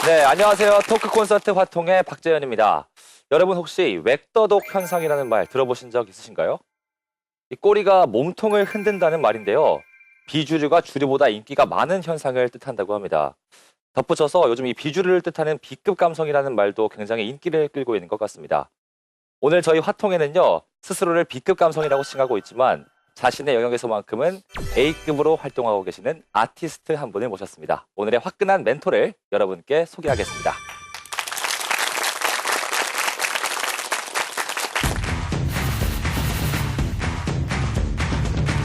네, 안녕하세요. 토크 콘서트 화통의 박재현입니다. 여러분 혹시 웩더독 현상이라는 말 들어보신 적 있으신가요? 이 꼬리가 몸통을 흔든다는 말인데요. 비주류가 주류보다 인기가 많은 현상을 뜻한다고 합니다. 덧붙여서 요즘 이 비주류를 뜻하는 B급 감성이라는 말도 굉장히 인기를 끌고 있는 것 같습니다. 오늘 저희 화통에는요, 스스로를 B급 감성이라고 칭하고 있지만 자신의 영역에서만큼은 A급으로 활동하고 계시는 아티스트 한 분을 모셨습니다. 오늘의 화끈한 멘토를 여러분께 소개하겠습니다.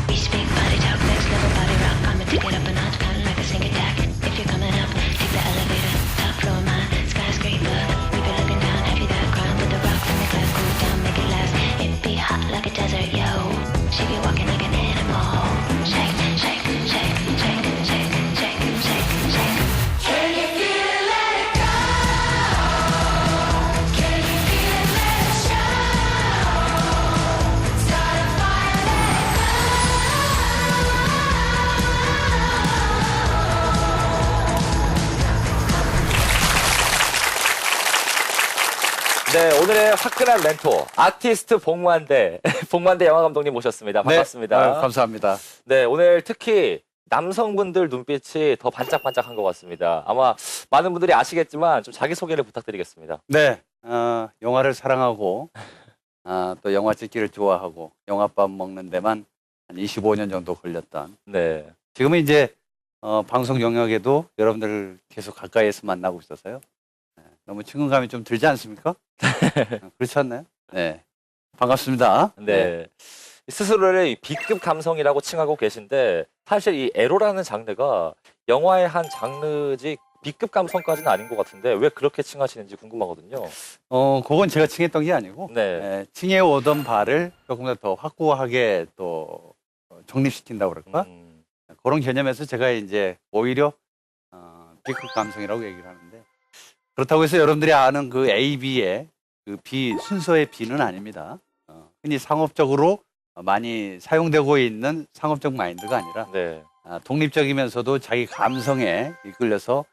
We speak body talk, next level body rock. Coming to get up a notch, kind like a sneak attack. If you're coming up, take the elevator. Top floor, my skyscraper. We be looking down, heavy that ground with the rock from the class. Cool down, make it last. It be hot like a desert, yo. She be walking like an animal. Shake, shake, shake, shake, shake, shake, shake, shake. Can you feel it? Let it go. Can you feel it? Let it show. Start a fire, let it 네, 오늘의 화끈한 멘토, 아티스트 복만대, 복만대 영화감독님 모셨습니다. 반갑습니다. 네, 감사합니다. 네, 오늘 특히 남성분들 눈빛이 더 반짝반짝한 것 같습니다. 아마 많은 분들이 아시겠지만 좀 자기소개를 부탁드리겠습니다. 네, 영화를 사랑하고 또 영화 찍기를 좋아하고 영화밥 먹는 데만 한 25년 정도 걸렸던 네. 지금은 이제 방송 영역에도 여러분들을 계속 가까이에서 만나고 있어서요. 네, 너무 친근감이 좀 들지 않습니까? 그렇지 않나요? 네, 반갑습니다. 네. 스스로를 이 B급 감성이라고 칭하고 계신데 사실 이 에로라는 장르가 영화의 한 장르지 B급 감성까지는 아닌 것 같은데 왜 그렇게 칭하시는지 궁금하거든요. 그건 제가 칭했던 게 아니고 네. 칭해오던 바를 조금 더 확고하게 또 정립시킨다고 그럴까? 그런 개념에서 제가 이제 오히려 B급 감성이라고 얘기를 하는데 그렇다고 해서 여러분들이 아는 그 A, B의 그 B 순서의 B는 아닙니다. 흔히 상업적으로 많이 사용되고 있는 상업적 마인드가 아니라 네. 독립적이면서도 자기 감성에 이끌려서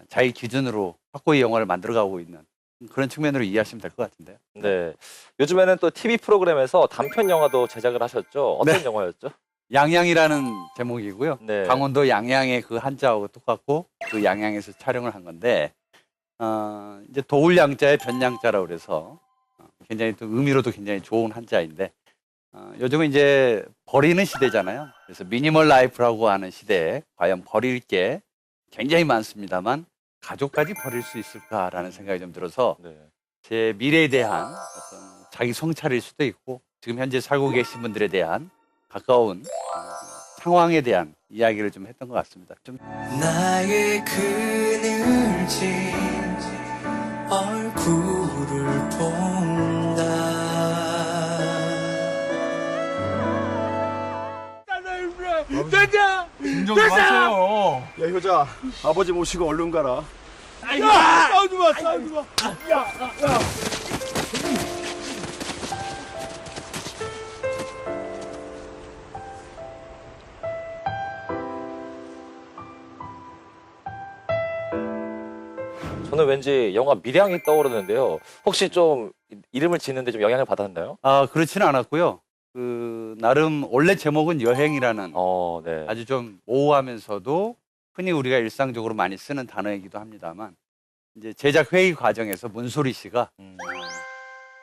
자기 기준으로 확고히 영화를 만들어가고 있는 그런 측면으로 이해하시면 될 것 같은데요. 네. 요즘에는 또 TV 프로그램에서 단편 영화도 제작을 하셨죠? 어떤 네. 영화였죠? 양양이라는 제목이고요. 네. 강원도 양양의 그 한자하고 똑같고 그 양양에서 촬영을 한 건데 이제 도울 양자의 변양자라고 그래서 굉장히 또 의미로도 굉장히 좋은 한자인데 요즘은 이제 버리는 시대잖아요. 그래서 미니멀 라이프라고 하는 시대에 과연 버릴 게 굉장히 많습니다만 가족까지 버릴 수 있을까라는 생각이 좀 들어서 네. 제 미래에 대한 어떤 자기 성찰일 수도 있고 지금 현재 살고 계신 분들에 대한 가까운 상황에 대한 이야기를 좀 했던 것 같습니다. 좀 나의 그늘진 얼굴을 본다. 진정 좀 하세요. 야 효자 아버지 모시고 얼른 가라. 싸우지 마, 싸우지 마. 저는 왠지 영화 밀양이 떠오르는데요. 혹시 좀 이름을 짓는데 좀 영향을 받았나요? 그렇지는 않았고요. 그 나름 원래 제목은 여행이라는 네. 아주 좀 모호하면서도 흔히 우리가 일상적으로 많이 쓰는 단어이기도 합니다만 이제 제작 회의 과정에서 문소리 씨가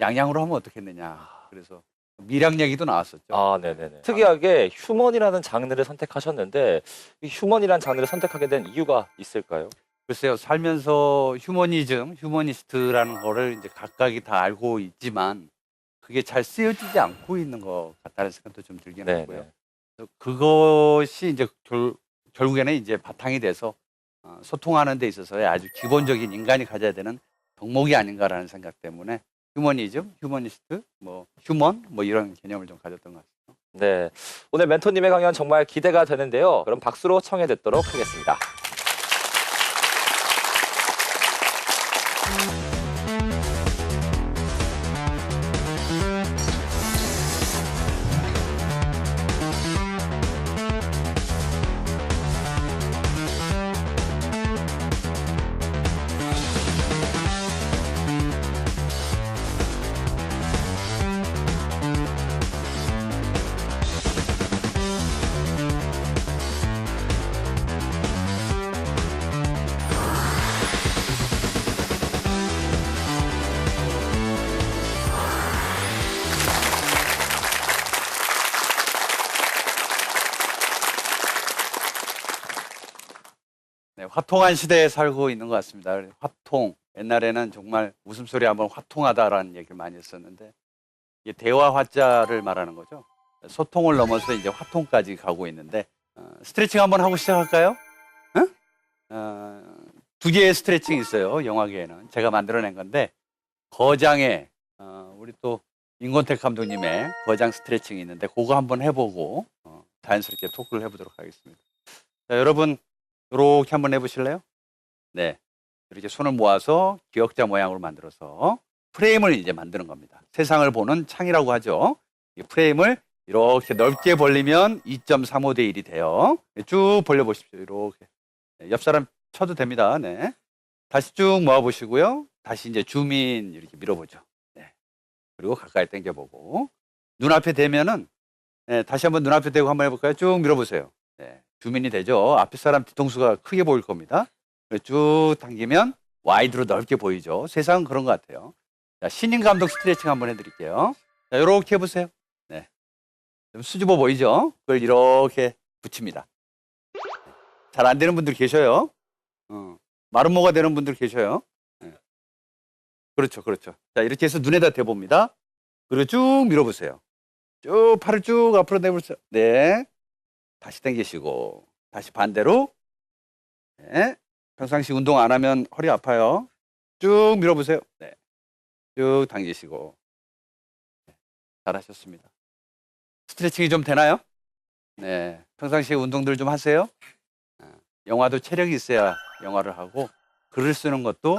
양양으로 하면 어떻겠느냐. 그래서 밀양 얘기도 나왔었죠. 네네네. 특이하게 휴먼이라는 장르를 선택하셨는데 이 휴먼이라는 장르를 선택하게 된 이유가 있을까요? 글쎄요, 살면서 휴머니즘, 휴머니스트라는 거를 이제 각각이 다 알고 있지만 그게 잘 쓰여지지 않고 있는 것 같다는 생각도 좀 들긴 네, 하고요. 네. 그래서 그것이 이제 결국에는 이제 바탕이 돼서 소통하는 데 있어서의 아주 기본적인 인간이 가져야 되는 덕목이 아닌가라는 생각 때문에 휴머니즘, 휴머니스트, 휴먼 이런 개념을 좀 가졌던 것 같습니다. 네. 오늘 멘토님의 강연 정말 기대가 되는데요. 그럼 박수로 청해 듣도록 하겠습니다. 네, 화통한 시대에 살고 있는 것 같습니다. 화통. 옛날에는 정말 웃음소리 한번 화통하다라는 얘기를 많이 했었는데, 이게 대화 화자를 말하는 거죠. 소통을 넘어서 이제 화통까지 가고 있는데, 스트레칭 한번 하고 시작할까요? 응? 두 개의 스트레칭이 있어요. 영화계에는. 제가 만들어낸 건데, 거장에, 우리 또 임권택 감독님의 거장 스트레칭이 있는데, 그거 한번 해보고, 자연스럽게 토크를 해보도록 하겠습니다. 자, 여러분, 이렇게 한번 해보실래요? 네. 이렇게 손을 모아서 기역자 모양으로 만들어서 프레임을 이제 만드는 겁니다. 세상을 보는 창이라고 하죠. 이 프레임을 이렇게 넓게 벌리면 2.35 대 1이 돼요. 쭉 벌려보십시오. 이렇게. 네, 옆 사람 쳐도 됩니다. 네. 다시 쭉 모아보시고요. 다시 이제 줌인 이렇게 밀어보죠. 네. 그리고 가까이 당겨보고. 눈앞에 대면은, 네, 다시 한번 눈앞에 대고 한번 해볼까요? 쭉 밀어보세요. 네. 줌인이 되죠. 앞에 사람 뒤통수가 크게 보일 겁니다. 쭉 당기면 와이드로 넓게 보이죠. 세상은 그런 것 같아요. 자, 신인 감독 스트레칭 한번 해드릴게요. 자, 이렇게 해보세요. 네. 좀 수줍어 보이죠? 그걸 이렇게 붙입니다. 잘 안 되는 분들 계셔요. 마름모가 되는 분들 계셔요. 네. 그렇죠, 그렇죠. 자, 이렇게 해서 눈에다 대봅니다. 그리고 쭉 밀어보세요. 쭉 팔을 쭉 앞으로 내보세요. 네. 다시 당기시고, 다시 반대로. 네. 평상시 운동 안 하면 허리 아파요. 쭉 밀어보세요. 네. 쭉 당기시고. 네. 잘하셨습니다. 스트레칭이 좀 되나요? 네. 평상시에 운동들 좀 하세요. 영화도 체력이 있어야 영화를 하고, 글을 쓰는 것도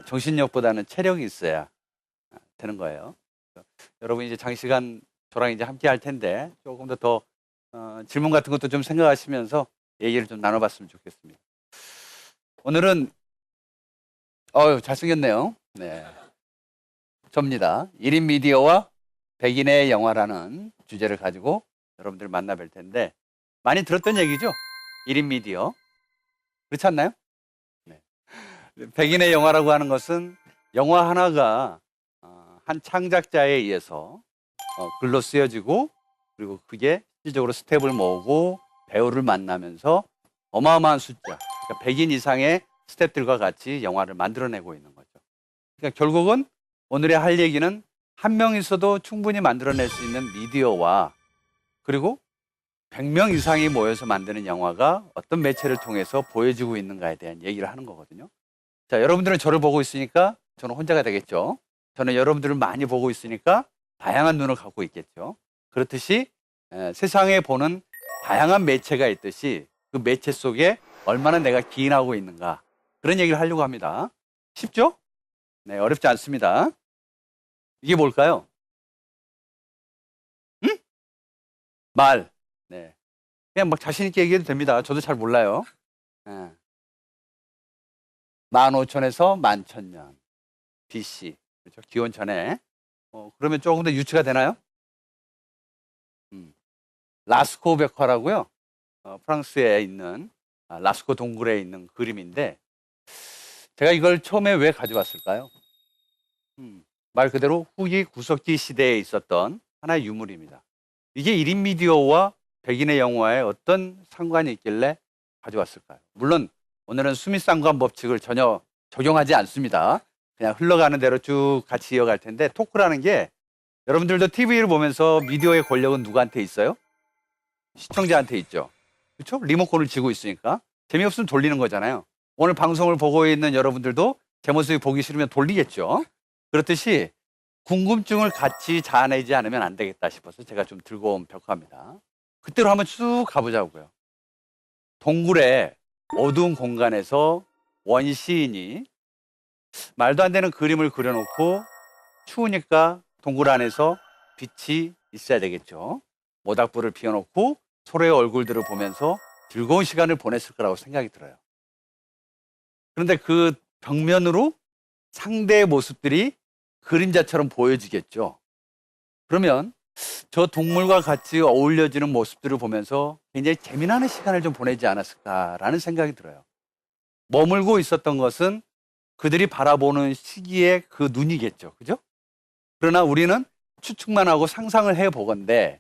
정신력보다는 체력이 있어야 되는 거예요. 여러분 이제 장시간 저랑 이제 함께 할 텐데, 조금 더 질문 같은 것도 좀 생각하시면서 얘기를 좀 나눠봤으면 좋겠습니다. 오늘은 잘생겼네요. 네. 접니다. 1인 미디어와 백인의 영화라는 주제를 가지고 여러분들 만나뵐 텐데, 많이 들었던 얘기죠? 1인 미디어. 그렇지 않나요? 네. 백인의 영화라고 하는 것은 영화 하나가 한 창작자에 의해서 글로 쓰여지고, 그리고 그게 실질적으로 스텝을 모으고 배우를 만나면서 어마어마한 숫자, 그러니까 100인 이상의 스태프들과 같이 영화를 만들어내고 있는 거죠. 그러니까 결국은 오늘의 할 얘기는 한 명 있어도 충분히 만들어낼 수 있는 미디어와, 그리고 100명 이상이 모여서 만드는 영화가 어떤 매체를 통해서 보여지고 있는가에 대한 얘기를 하는 거거든요. 자, 여러분들은 저를 보고 있으니까 저는 혼자가 되겠죠. 저는 여러분들을 많이 보고 있으니까 다양한 눈을 갖고 있겠죠. 그렇듯이 세상에 보는 다양한 매체가 있듯이 그 매체 속에 얼마나 내가 기인하고 있는가, 그런 얘기를 하려고 합니다. 쉽죠? 네, 어렵지 않습니다. 이게 뭘까요? 응? 말. 네. 그냥 막 자신 있게 얘기해도 됩니다. 저도 잘 몰라요. 15,000에서 11,000년 BC. 그렇죠? 기원 전에. 그러면 조금 더 유추가 되나요? 라스코 벽화라고요. 프랑스에 있는 라스코 동굴에 있는 그림인데, 제가 이걸 처음에 왜 가져왔을까요? 말 그대로 후기 구석기 시대에 있었던 하나의 유물입니다. 이게 1인 미디어와 백인의 영화에 어떤 상관이 있길래 가져왔을까요? 물론 오늘은 수미상관 법칙을 전혀 적용하지 않습니다. 그냥 흘러가는 대로 쭉 같이 이어갈 텐데, 토크라는 게, 여러분들도 TV를 보면서 미디어의 권력은 누구한테 있어요? 시청자한테 있죠. 그렇죠? 리모컨을 쥐고 있으니까. 재미없으면 돌리는 거잖아요. 오늘 방송을 보고 있는 여러분들도 제 모습이 보기 싫으면 돌리겠죠. 그렇듯이 궁금증을 같이 자아내지 않으면 안 되겠다 싶어서 제가 좀 들고 온 벽화입니다. 그때로 한번 쭉 가보자고요. 동굴의 어두운 공간에서 원 시인이 말도 안 되는 그림을 그려놓고, 추우니까 동굴 안에서 빛이 있어야 되겠죠. 모닥불을 피워놓고 서로의 얼굴들을 보면서 즐거운 시간을 보냈을 거라고 생각이 들어요. 그런데 그 벽면으로 상대의 모습들이 그림자처럼 보여지겠죠. 그러면 저 동물과 같이 어울려지는 모습들을 보면서 굉장히 재미나는 시간을 좀 보내지 않았을까라는 생각이 들어요. 머물고 있었던 것은 그들이 바라보는 시기의 그 눈이겠죠. 그죠? 그러나 우리는 추측만 하고 상상을 해보건대,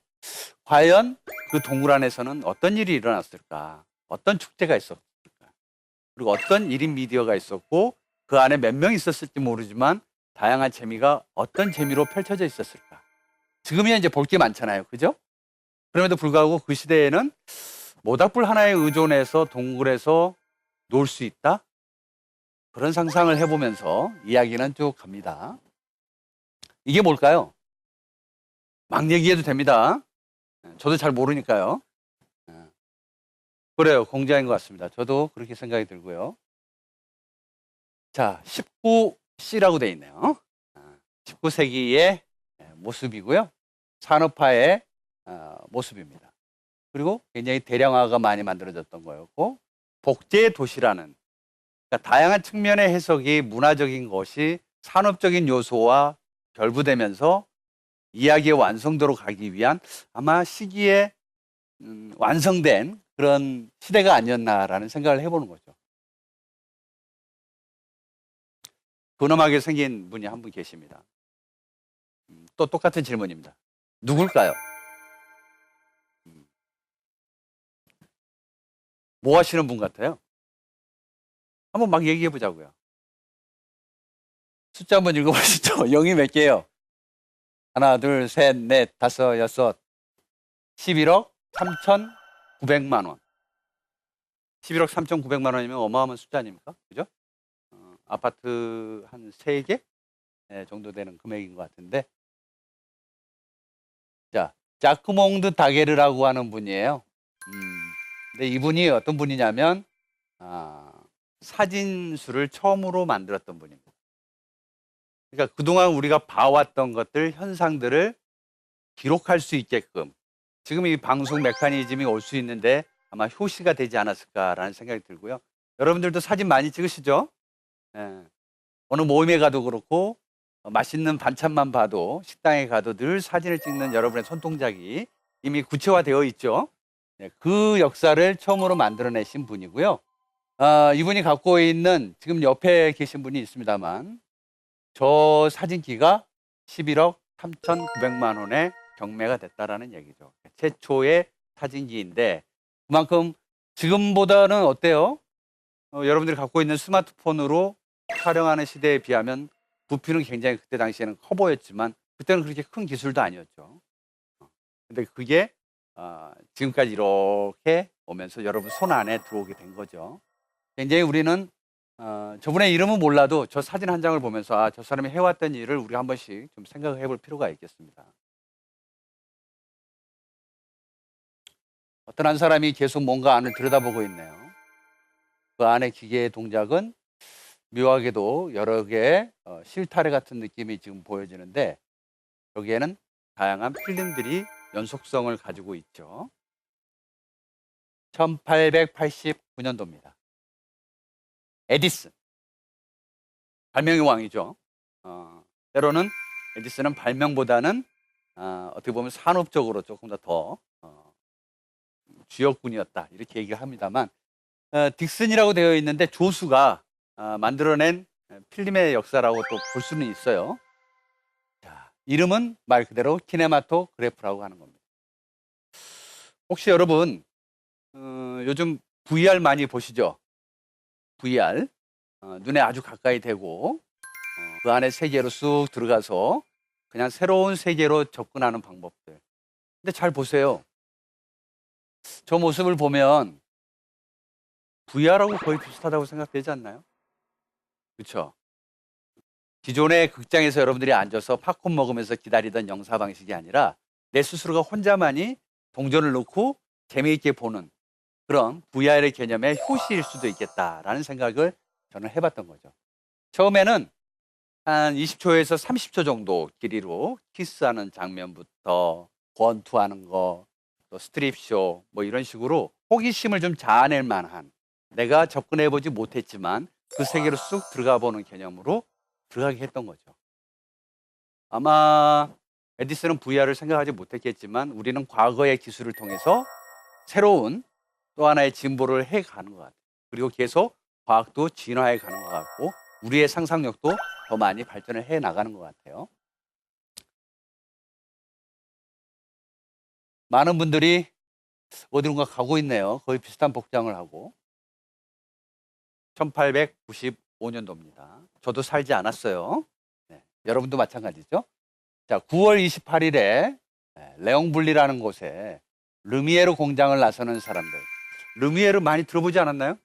과연 그 동굴 안에서는 어떤 일이 일어났을까? 어떤 축제가 있었을까? 그리고 어떤 1인 미디어가 있었고 그 안에 몇 명 있었을지 모르지만 다양한 재미가 어떤 재미로 펼쳐져 있었을까. 지금이야 이제 볼 게 많잖아요. 그죠? 그럼에도 불구하고 그 시대에는 모닥불 하나에 의존해서 동굴에서 놀 수 있다? 그런 상상을 해보면서 이야기는 쭉 갑니다. 이게 뭘까요? 막 얘기해도 됩니다. 저도 잘 모르니까요. 그래요. 공자인 것 같습니다. 저도 그렇게 생각이 들고요. 자, 19C라고 돼 있네요. 19세기의 모습이고요. 산업화의 모습입니다. 그리고 굉장히 대량화가 많이 만들어졌던 거였고, 복제 도시라는, 그러니까 다양한 측면의 해석이 문화적인 것이 산업적인 요소와 결부되면서 이야기의 완성도로 가기 위한 아마 시기에 완성된 그런 시대가 아니었나라는 생각을 해보는 거죠. 근엄하게 생긴 분이 한 분 계십니다. 또 똑같은 질문입니다. 누굴까요? 뭐 하시는 분 같아요? 한번 막 얘기해 보자고요. 숫자 한번 읽어보시죠. 0이 몇 개예요? 하나, 둘, 셋, 넷, 다섯, 여섯. 11억 3,900만 원. 11억 3,900만 원이면 어마어마한 숫자 아닙니까? 그죠? 아파트 한 3개 정도 되는 금액인 것 같은데. 자, 자크몽드 다게르라고 하는 분이에요. 근데 이분이 어떤 분이냐면, 사진수를 처음으로 만들었던 분입니다. 그러니까 그동안 우리가 봐왔던 것들, 현상들을 기록할 수 있게끔 지금 이 방송 메커니즘이 올 수 있는데 아마 효시가 되지 않았을까라는 생각이 들고요. 여러분들도 사진 많이 찍으시죠? 예. 어느 모임에 가도 그렇고 맛있는 반찬만 봐도 식당에 가도 늘 사진을 찍는 여러분의 손동작이 이미 구체화되어 있죠. 네, 그 역사를 처음으로 만들어내신 분이고요. 이분이 갖고 있는 지금 옆에 계신 분이 있습니다만 저 사진기가 11억 3,900만 원의 경매가 됐다라는 얘기죠. 최초의 사진기인데 그만큼 지금보다는 어때요? 여러분들이 갖고 있는 스마트폰으로 촬영하는 시대에 비하면 부피는 굉장히 그때 당시에는 커 보였지만 그때는 그렇게 큰 기술도 아니었죠. 근데 그게 지금까지 이렇게 오면서 여러분 손 안에 들어오게 된 거죠. 굉장히 우리는 저분의 이름은 몰라도 저 사진 한 장을 보면서 저 사람이 해왔던 일을 우리가 한 번씩 좀 생각을 해볼 필요가 있겠습니다. 어떤 한 사람이 계속 뭔가 안을 들여다보고 있네요. 그 안의 기계의 동작은 묘하게도 여러 개의 실타래 같은 느낌이 지금 보여지는데 여기에는 다양한 필름들이 연속성을 가지고 있죠. 1889년도입니다. 에디슨. 발명의 왕이죠. 때로는 에디슨은 발명보다는 어떻게 보면 산업적으로 조금 더 주역군이었다. 이렇게 얘기를 합니다만 딕슨이라고 되어 있는데 조수가 만들어낸 필름의 역사라고 또 볼 수는 있어요. 자, 이름은 말 그대로 키네마토그래프라고 하는 겁니다. 혹시 여러분 요즘 VR 많이 보시죠? VR 눈에 아주 가까이 대고 그 안에 세계로 쑥 들어가서 그냥 새로운 세계로 접근하는 방법들. 근데 잘 보세요. 저 모습을 보면 VR하고 거의 비슷하다고 생각되지 않나요? 그렇죠? 기존의 극장에서 여러분들이 앉아서 팝콘 먹으면서 기다리던 영사 방식이 아니라 내 스스로가 혼자만이 동전을 넣고 재미있게 보는 그런 VR의 개념의 효시일 수도 있겠다라는 생각을 저는 해봤던 거죠. 처음에는 한 20초에서 30초 정도 길이로 키스하는 장면부터 권투하는 거, 또 스트립쇼 뭐 이런 식으로 호기심을 좀 자아낼 만한 내가 접근해보지 못했지만 그 세계로 쑥 들어가 보는 개념으로 들어가게 했던 거죠. 아마 에디슨은 VR을 생각하지 못했겠지만 우리는 과거의 기술을 통해서 새로운 또 하나의 진보를 해가는 것 같아요. 그리고 계속 과학도 진화해 가는 것 같고 우리의 상상력도 더 많이 발전을 해 나가는 것 같아요. 많은 분들이 어디론가 가고 있네요. 거의 비슷한 복장을 하고. 1895년도입니다. 저도 살지 않았어요. 네, 여러분도 마찬가지죠. 자, 9월 28일에 레옹블리라는 곳에 르미에르 공장을 나서는 사람들. 르미에르 많이 들어보지 않았나요?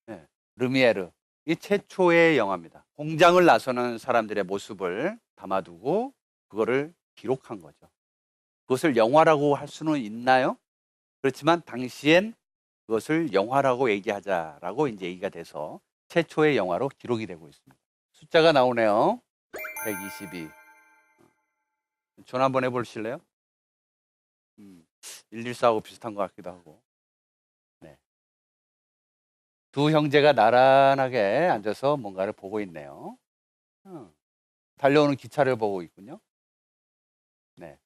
네, 르미에르. 이 최초의 영화입니다. 공장을 나서는 사람들의 모습을 담아두고 그거를 기록한 거죠. 그것을 영화라고 할 수는 있나요? 그렇지만 당시엔 그것을 영화라고 얘기하자라고 이제 얘기가 돼서 최초의 영화로 기록이 되고 있습니다. 숫자가 나오네요. 122. 전화 한번 해보실래요? 1145 비슷한 것 같기도 하고. 네. 두 형제가 나란하게 앉아서 뭔가를 보고 있네요. 달려오는 기차를 보고 있군요. 네.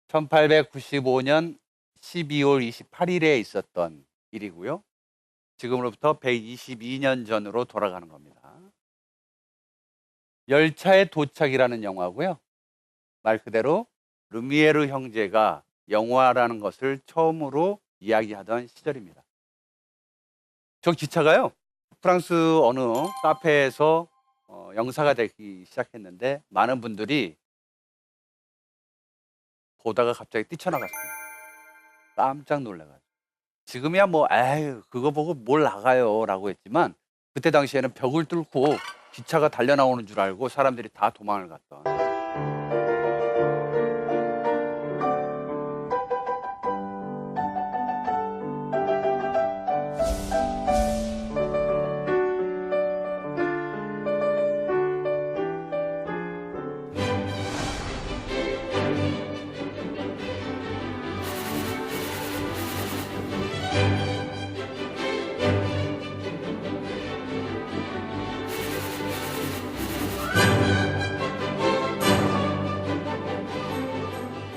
1895년 12월 28일에 있었던 일이고요. 지금으로부터 122년 전으로 돌아가는 겁니다. 열차의 도착이라는 영화고요. 말 그대로 르미에르 형제가 영화라는 것을 처음으로 이야기하던 시절입니다. 저 기차가요, 프랑스 어느 카페에서 영사가 되기 시작했는데 많은 분들이 보다가 갑자기 뛰쳐나갔습니다. 깜짝 놀라가지고. 지금이야 뭐 에휴 그거 보고 뭘 나가요 라고 했지만 그때 당시에는 벽을 뚫고 기차가 달려나오는 줄 알고 사람들이 다 도망을 갔던.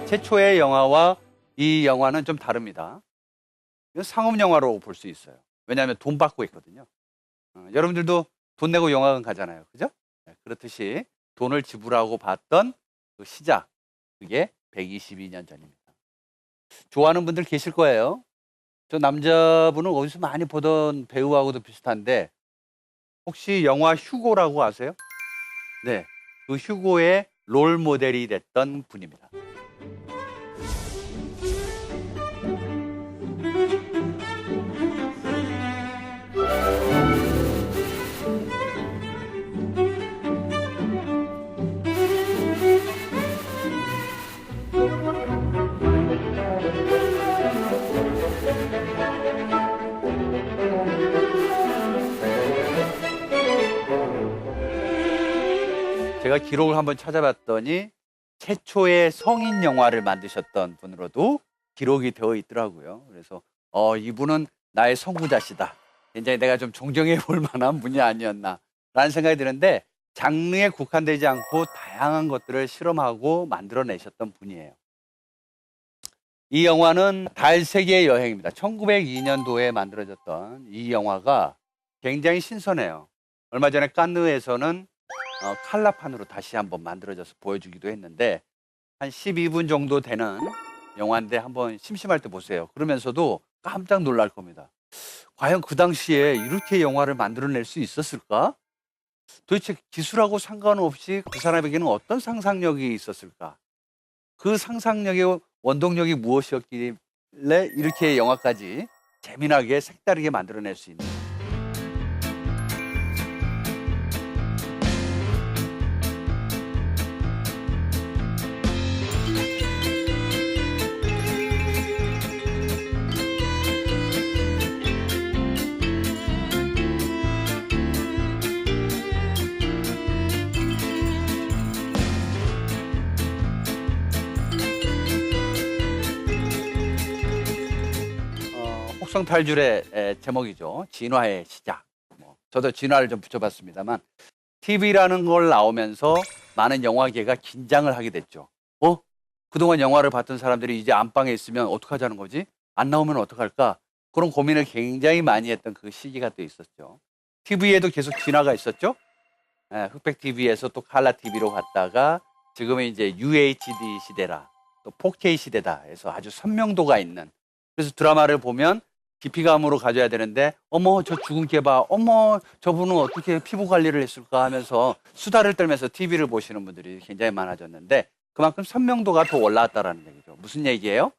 최초의 영화와 이 영화는 좀 다릅니다. 이건 상업 영화로 볼 수 있어요. 왜냐하면 돈 받고 있거든요. 여러분들도 돈 내고 영화관 가잖아요. 그죠? 네, 그렇듯이 돈을 지불하고 봤던 그 시작, 그게 122년 전입니다. 좋아하는 분들 계실 거예요. 저 남자분은 어디서 많이 보던 배우하고도 비슷한데 혹시 영화 휴고라고 아세요? 네, 그 휴고의 롤 모델이 됐던 분입니다. 제가 기록을 한번 찾아봤더니 최초의 성인 영화를 만드셨던 분으로도 기록이 되어 있더라고요. 그래서 이분은 나의 선구자시다. 굉장히 내가 좀 존경해 볼 만한 분이 아니었나 라는 생각이 드는데 장르에 국한되지 않고 다양한 것들을 실험하고 만들어내셨던 분이에요. 이 영화는 달 세계 여행입니다. 1902년도에 만들어졌던 이 영화가 굉장히 신선해요. 얼마 전에 칸느에서는 칼라판으로 다시 한번 만들어져서 보여주기도 했는데 한 12분 정도 되는 영화인데 한번 심심할 때 보세요. 그러면서도 깜짝 놀랄 겁니다. 과연 그 당시에 이렇게 영화를 만들어낼 수 있었을까? 도대체 기술하고 상관없이 그 사람에게는 어떤 상상력이 있었을까? 그 상상력의 원동력이 무엇이었길래 이렇게 영화까지 재미나게 색다르게 만들어낼 수 있는. 혹성탈줄의 제목이죠. 진화의 시작. 저도 진화를 좀 붙여봤습니다만 TV라는 걸 나오면서 많은 영화계가 긴장을 하게 됐죠. 그동안 영화를 봤던 사람들이 이제 안방에 있으면 어떡하자는 거지? 안 나오면 어떡할까? 그런 고민을 굉장히 많이 했던 그 시기가 또 있었죠. TV에도 계속 진화가 있었죠. 흑백 TV에서 또 칼라 TV로 갔다가 지금은 이제 UHD 시대라 또 4K 시대다 해서 아주 선명도가 있는. 그래서 드라마를 보면 깊이감으로 가져야 되는데 어머 저 죽은 개 봐. 어머 저분은 어떻게 피부 관리를 했을까 하면서 수다를 떨면서 TV를 보시는 분들이 굉장히 많아졌는데 그만큼 선명도가 더 올라왔다라는 얘기죠. 무슨 얘기예요?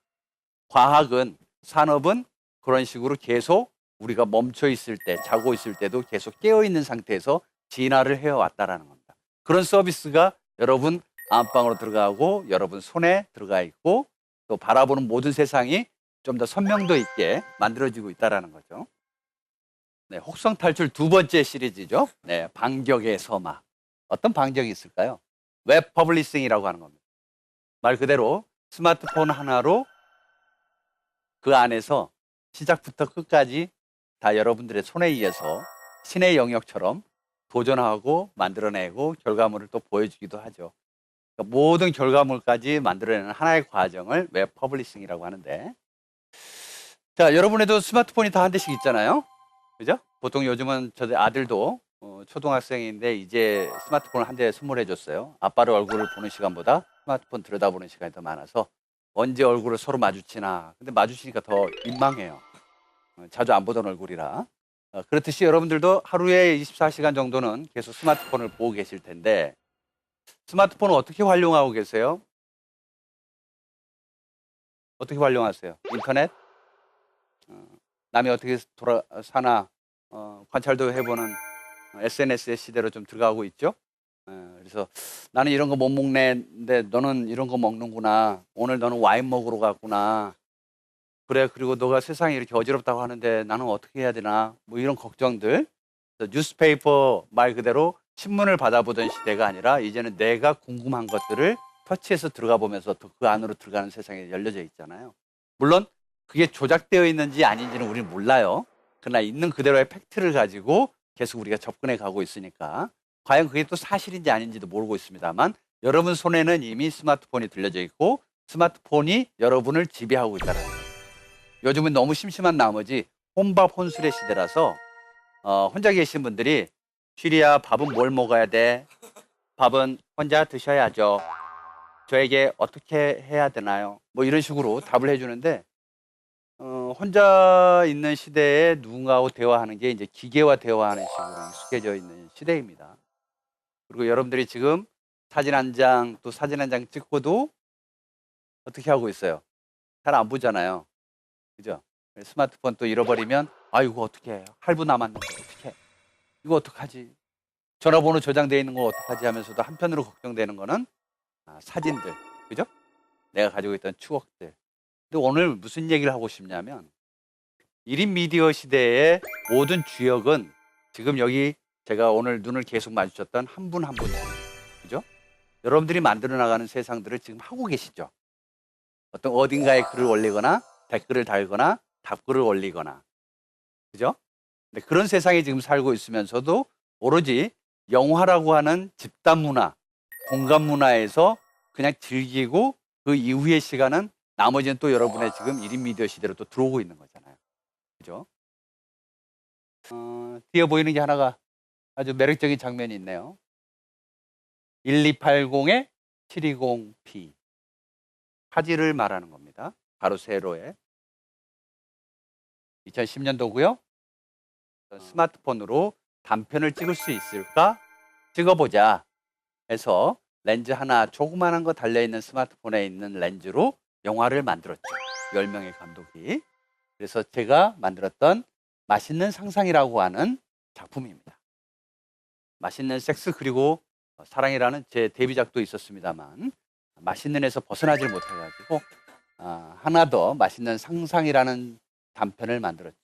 과학은 산업은 그런 식으로 계속 우리가 멈춰 있을 때 자고 있을 때도 계속 깨어 있는 상태에서 진화를 해왔다라는 겁니다. 그런 서비스가 여러분 안방으로 들어가고 여러분 손에 들어가 있고 또 바라보는 모든 세상이 좀 더 선명도 있게 만들어지고 있다는 거죠. 네, 혹성 탈출 두 번째 시리즈죠. 네, 반격의 서막. 어떤 반격이 있을까요? 웹 퍼블리싱이라고 하는 겁니다. 말 그대로 스마트폰 하나로 그 안에서 시작부터 끝까지 다 여러분들의 손에 의해서 신의 영역처럼 도전하고 만들어내고 결과물을 또 보여주기도 하죠. 그러니까 모든 결과물까지 만들어내는 하나의 과정을 웹 퍼블리싱이라고 하는데, 자, 여러분에도 스마트폰이 다 한 대씩 있잖아요. 그죠? 보통 요즘은 저 아들도 초등학생인데 이제 스마트폰을 한 대 선물해 줬어요. 아빠의 얼굴을 보는 시간보다 스마트폰 들여다보는 시간이 더 많아서 언제 얼굴을 서로 마주치나. 근데 마주치니까 더 민망해요. 자주 안 보던 얼굴이라. 그렇듯이 여러분들도 하루에 24시간 정도는 계속 스마트폰을 보고 계실 텐데 스마트폰을 어떻게 활용하고 계세요? 어떻게 활용하세요? 인터넷? 남이 어떻게 사나 관찰도 해보는 SNS의 시대로 좀 들어가고 있죠. 그래서 나는 이런 거 못 먹는데 너는 이런 거 먹는구나. 오늘 너는 와인 먹으러 갔구나. 그래, 그리고 너가 세상이 이렇게 어지럽다고 하는데 나는 어떻게 해야 되나. 뭐 이런 걱정들. 뉴스페이퍼 말 그대로 신문을 받아보던 시대가 아니라 이제는 내가 궁금한 것들을 터치해서 들어가 보면서 또 그 안으로 들어가는 세상에 열려져 있잖아요. 물론 그게 조작되어 있는지 아닌지는 우리는 몰라요. 그러나 있는 그대로의 팩트를 가지고 계속 우리가 접근해 가고 있으니까 과연 그게 또 사실인지 아닌지도 모르고 있습니다만 여러분 손에는 이미 스마트폰이 들려져 있고 스마트폰이 여러분을 지배하고 있다는 거예요. 요즘은 너무 심심한 나머지 혼밥 혼술의 시대라서 혼자 계신 분들이 쉬리야 밥은 뭘 먹어야 돼? 밥은 혼자 드셔야죠. 저에게 어떻게 해야 되나요? 뭐 이런 식으로 답을 해주는데 혼자 있는 시대에 누군가하고 대화하는 게 이제 기계와 대화하는 식으로 익숙해져 있는 시대입니다. 그리고 여러분들이 지금 사진 한 장, 또 사진 한 장 찍고도 어떻게 하고 있어요? 잘 안 보잖아요. 그죠? 스마트폰 또 잃어버리면, 이거 어떻게 해요? 할부 남았는데 어떻게 해? 이거 어떡하지? 전화번호 저장되어 있는 거 어떡하지 하면서도 한편으로 걱정되는 거는 사진들, 그죠? 내가 가지고 있던 추억들. 근데 오늘 무슨 얘기를 하고 싶냐면 1인 미디어 시대의 모든 주역은 지금 여기 제가 오늘 눈을 계속 마주쳤던 한 분 한 분, 그죠? 여러분들이 만들어 나가는 세상들을 지금 하고 계시죠. 어떤 어딘가에 글을 올리거나 댓글을 달거나 답글을 올리거나, 그죠? 근데 그런 세상에 지금 살고 있으면서도 오로지 영화라고 하는 집단 문화, 공간 문화에서 그냥 즐기고 그 이후의 시간은 나머지는 또 여러분의 지금 1인 미디어 시대로 또 들어오고 있는 거잖아요. 그죠? 뒤에 보이는 게 하나가 아주 매력적인 장면이 있네요. 1280에 720p. 화질을 말하는 겁니다. 바로 세로에. 2010년도고요. 스마트폰으로 단편을 찍을 수 있을까? 찍어보자 해서 렌즈 하나 조그만한 거 달려있는 스마트폰에 있는 렌즈로 영화를 만들었죠. 10명의 감독이. 그래서 제가 만들었던 맛있는 상상이라고 하는 작품입니다. 맛있는 섹스 그리고 사랑이라는 제 데뷔작도 있었습니다만 맛있는에서 벗어나질 못해가지고 하나 더 맛있는 상상이라는 단편을 만들었죠.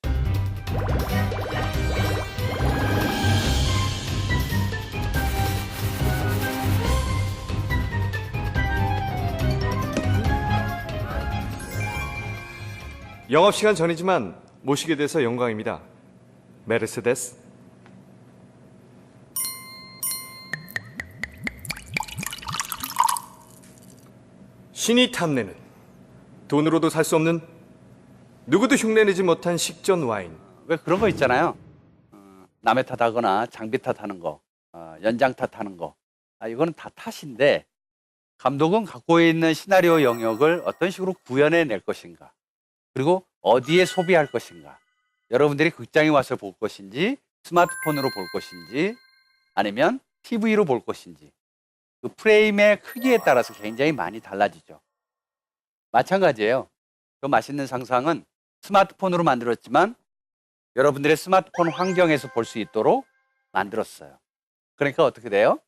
영업시간 전이지만 모시게 돼서 영광입니다. 메르세데스. 신이 탐내는 돈으로도 살 수 없는 누구도 흉내내지 못한 식전 와인. 왜 그런 거 있잖아요. 남의 탓하거나 장비 탓하는 거, 연장 탓하는 거. 이거는 다 탓인데 감독은 갖고 있는 시나리오 영역을 어떤 식으로 구현해 낼 것인가, 그리고 어디에 소비할 것인가, 여러분들이 극장에 와서 볼 것인지 스마트폰으로 볼 것인지 아니면 TV로 볼 것인지 그 프레임의 크기에 따라서 굉장히 많이 달라지죠. 마찬가지예요. 그 맛있는 상상은 스마트폰으로 만들었지만 여러분들의 스마트폰 환경에서 볼 수 있도록 만들었어요. 그러니까 어떻게 돼요?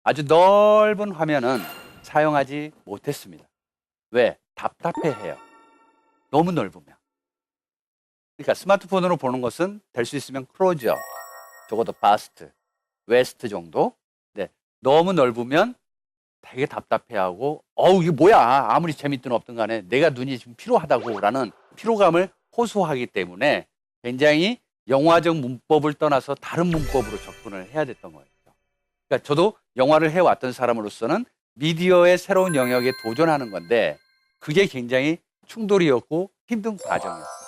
아주 넓은 화면은 사용하지 못했습니다. 왜? 답답해해요. 너무 넓으면. 그러니까 스마트폰으로 보는 것은 될 수 있으면 클로즈업, 적어도 바스트, 웨스트 정도. 네, 너무 넓으면 되게 답답해하고 이게 뭐야 아무리 재밌든 없든 간에 내가 눈이 지금 피로하다고 라는 피로감을 호소하기 때문에 굉장히 영화적 문법을 떠나서 다른 문법으로 접근을 해야 됐던 거예요. 그러니까 저도 영화를 해왔던 사람으로서는 미디어의 새로운 영역에 도전하는 건데 그게 굉장히 충돌이었고 힘든 과정이었어요.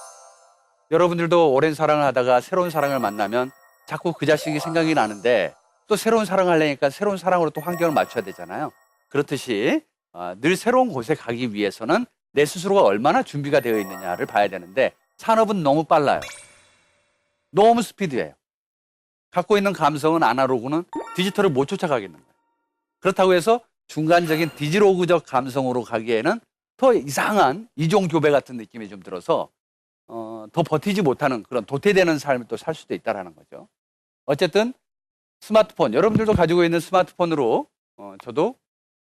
여러분들도 오랜 사랑을 하다가 새로운 사랑을 만나면 자꾸 그 자식이 생각이 나는데 또 새로운 사랑을 하려니까 새로운 사랑으로 또 환경을 맞춰야 되잖아요. 그렇듯이 늘 새로운 곳에 가기 위해서는 내 스스로가 얼마나 준비가 되어 있느냐를 봐야 되는데 산업은 너무 빨라요. 너무 스피드예요. 갖고 있는 감성은 아날로그는 디지털을 못 쫓아가겠는 거예요. 그렇다고 해서 중간적인 디지로그적 감성으로 가기에는 더 이상한 이종교배 같은 느낌이 좀 들어서 더 버티지 못하는 그런 도태되는 삶을 또 살 수도 있다는 거죠. 어쨌든 스마트폰, 여러분들도 가지고 있는 스마트폰으로 저도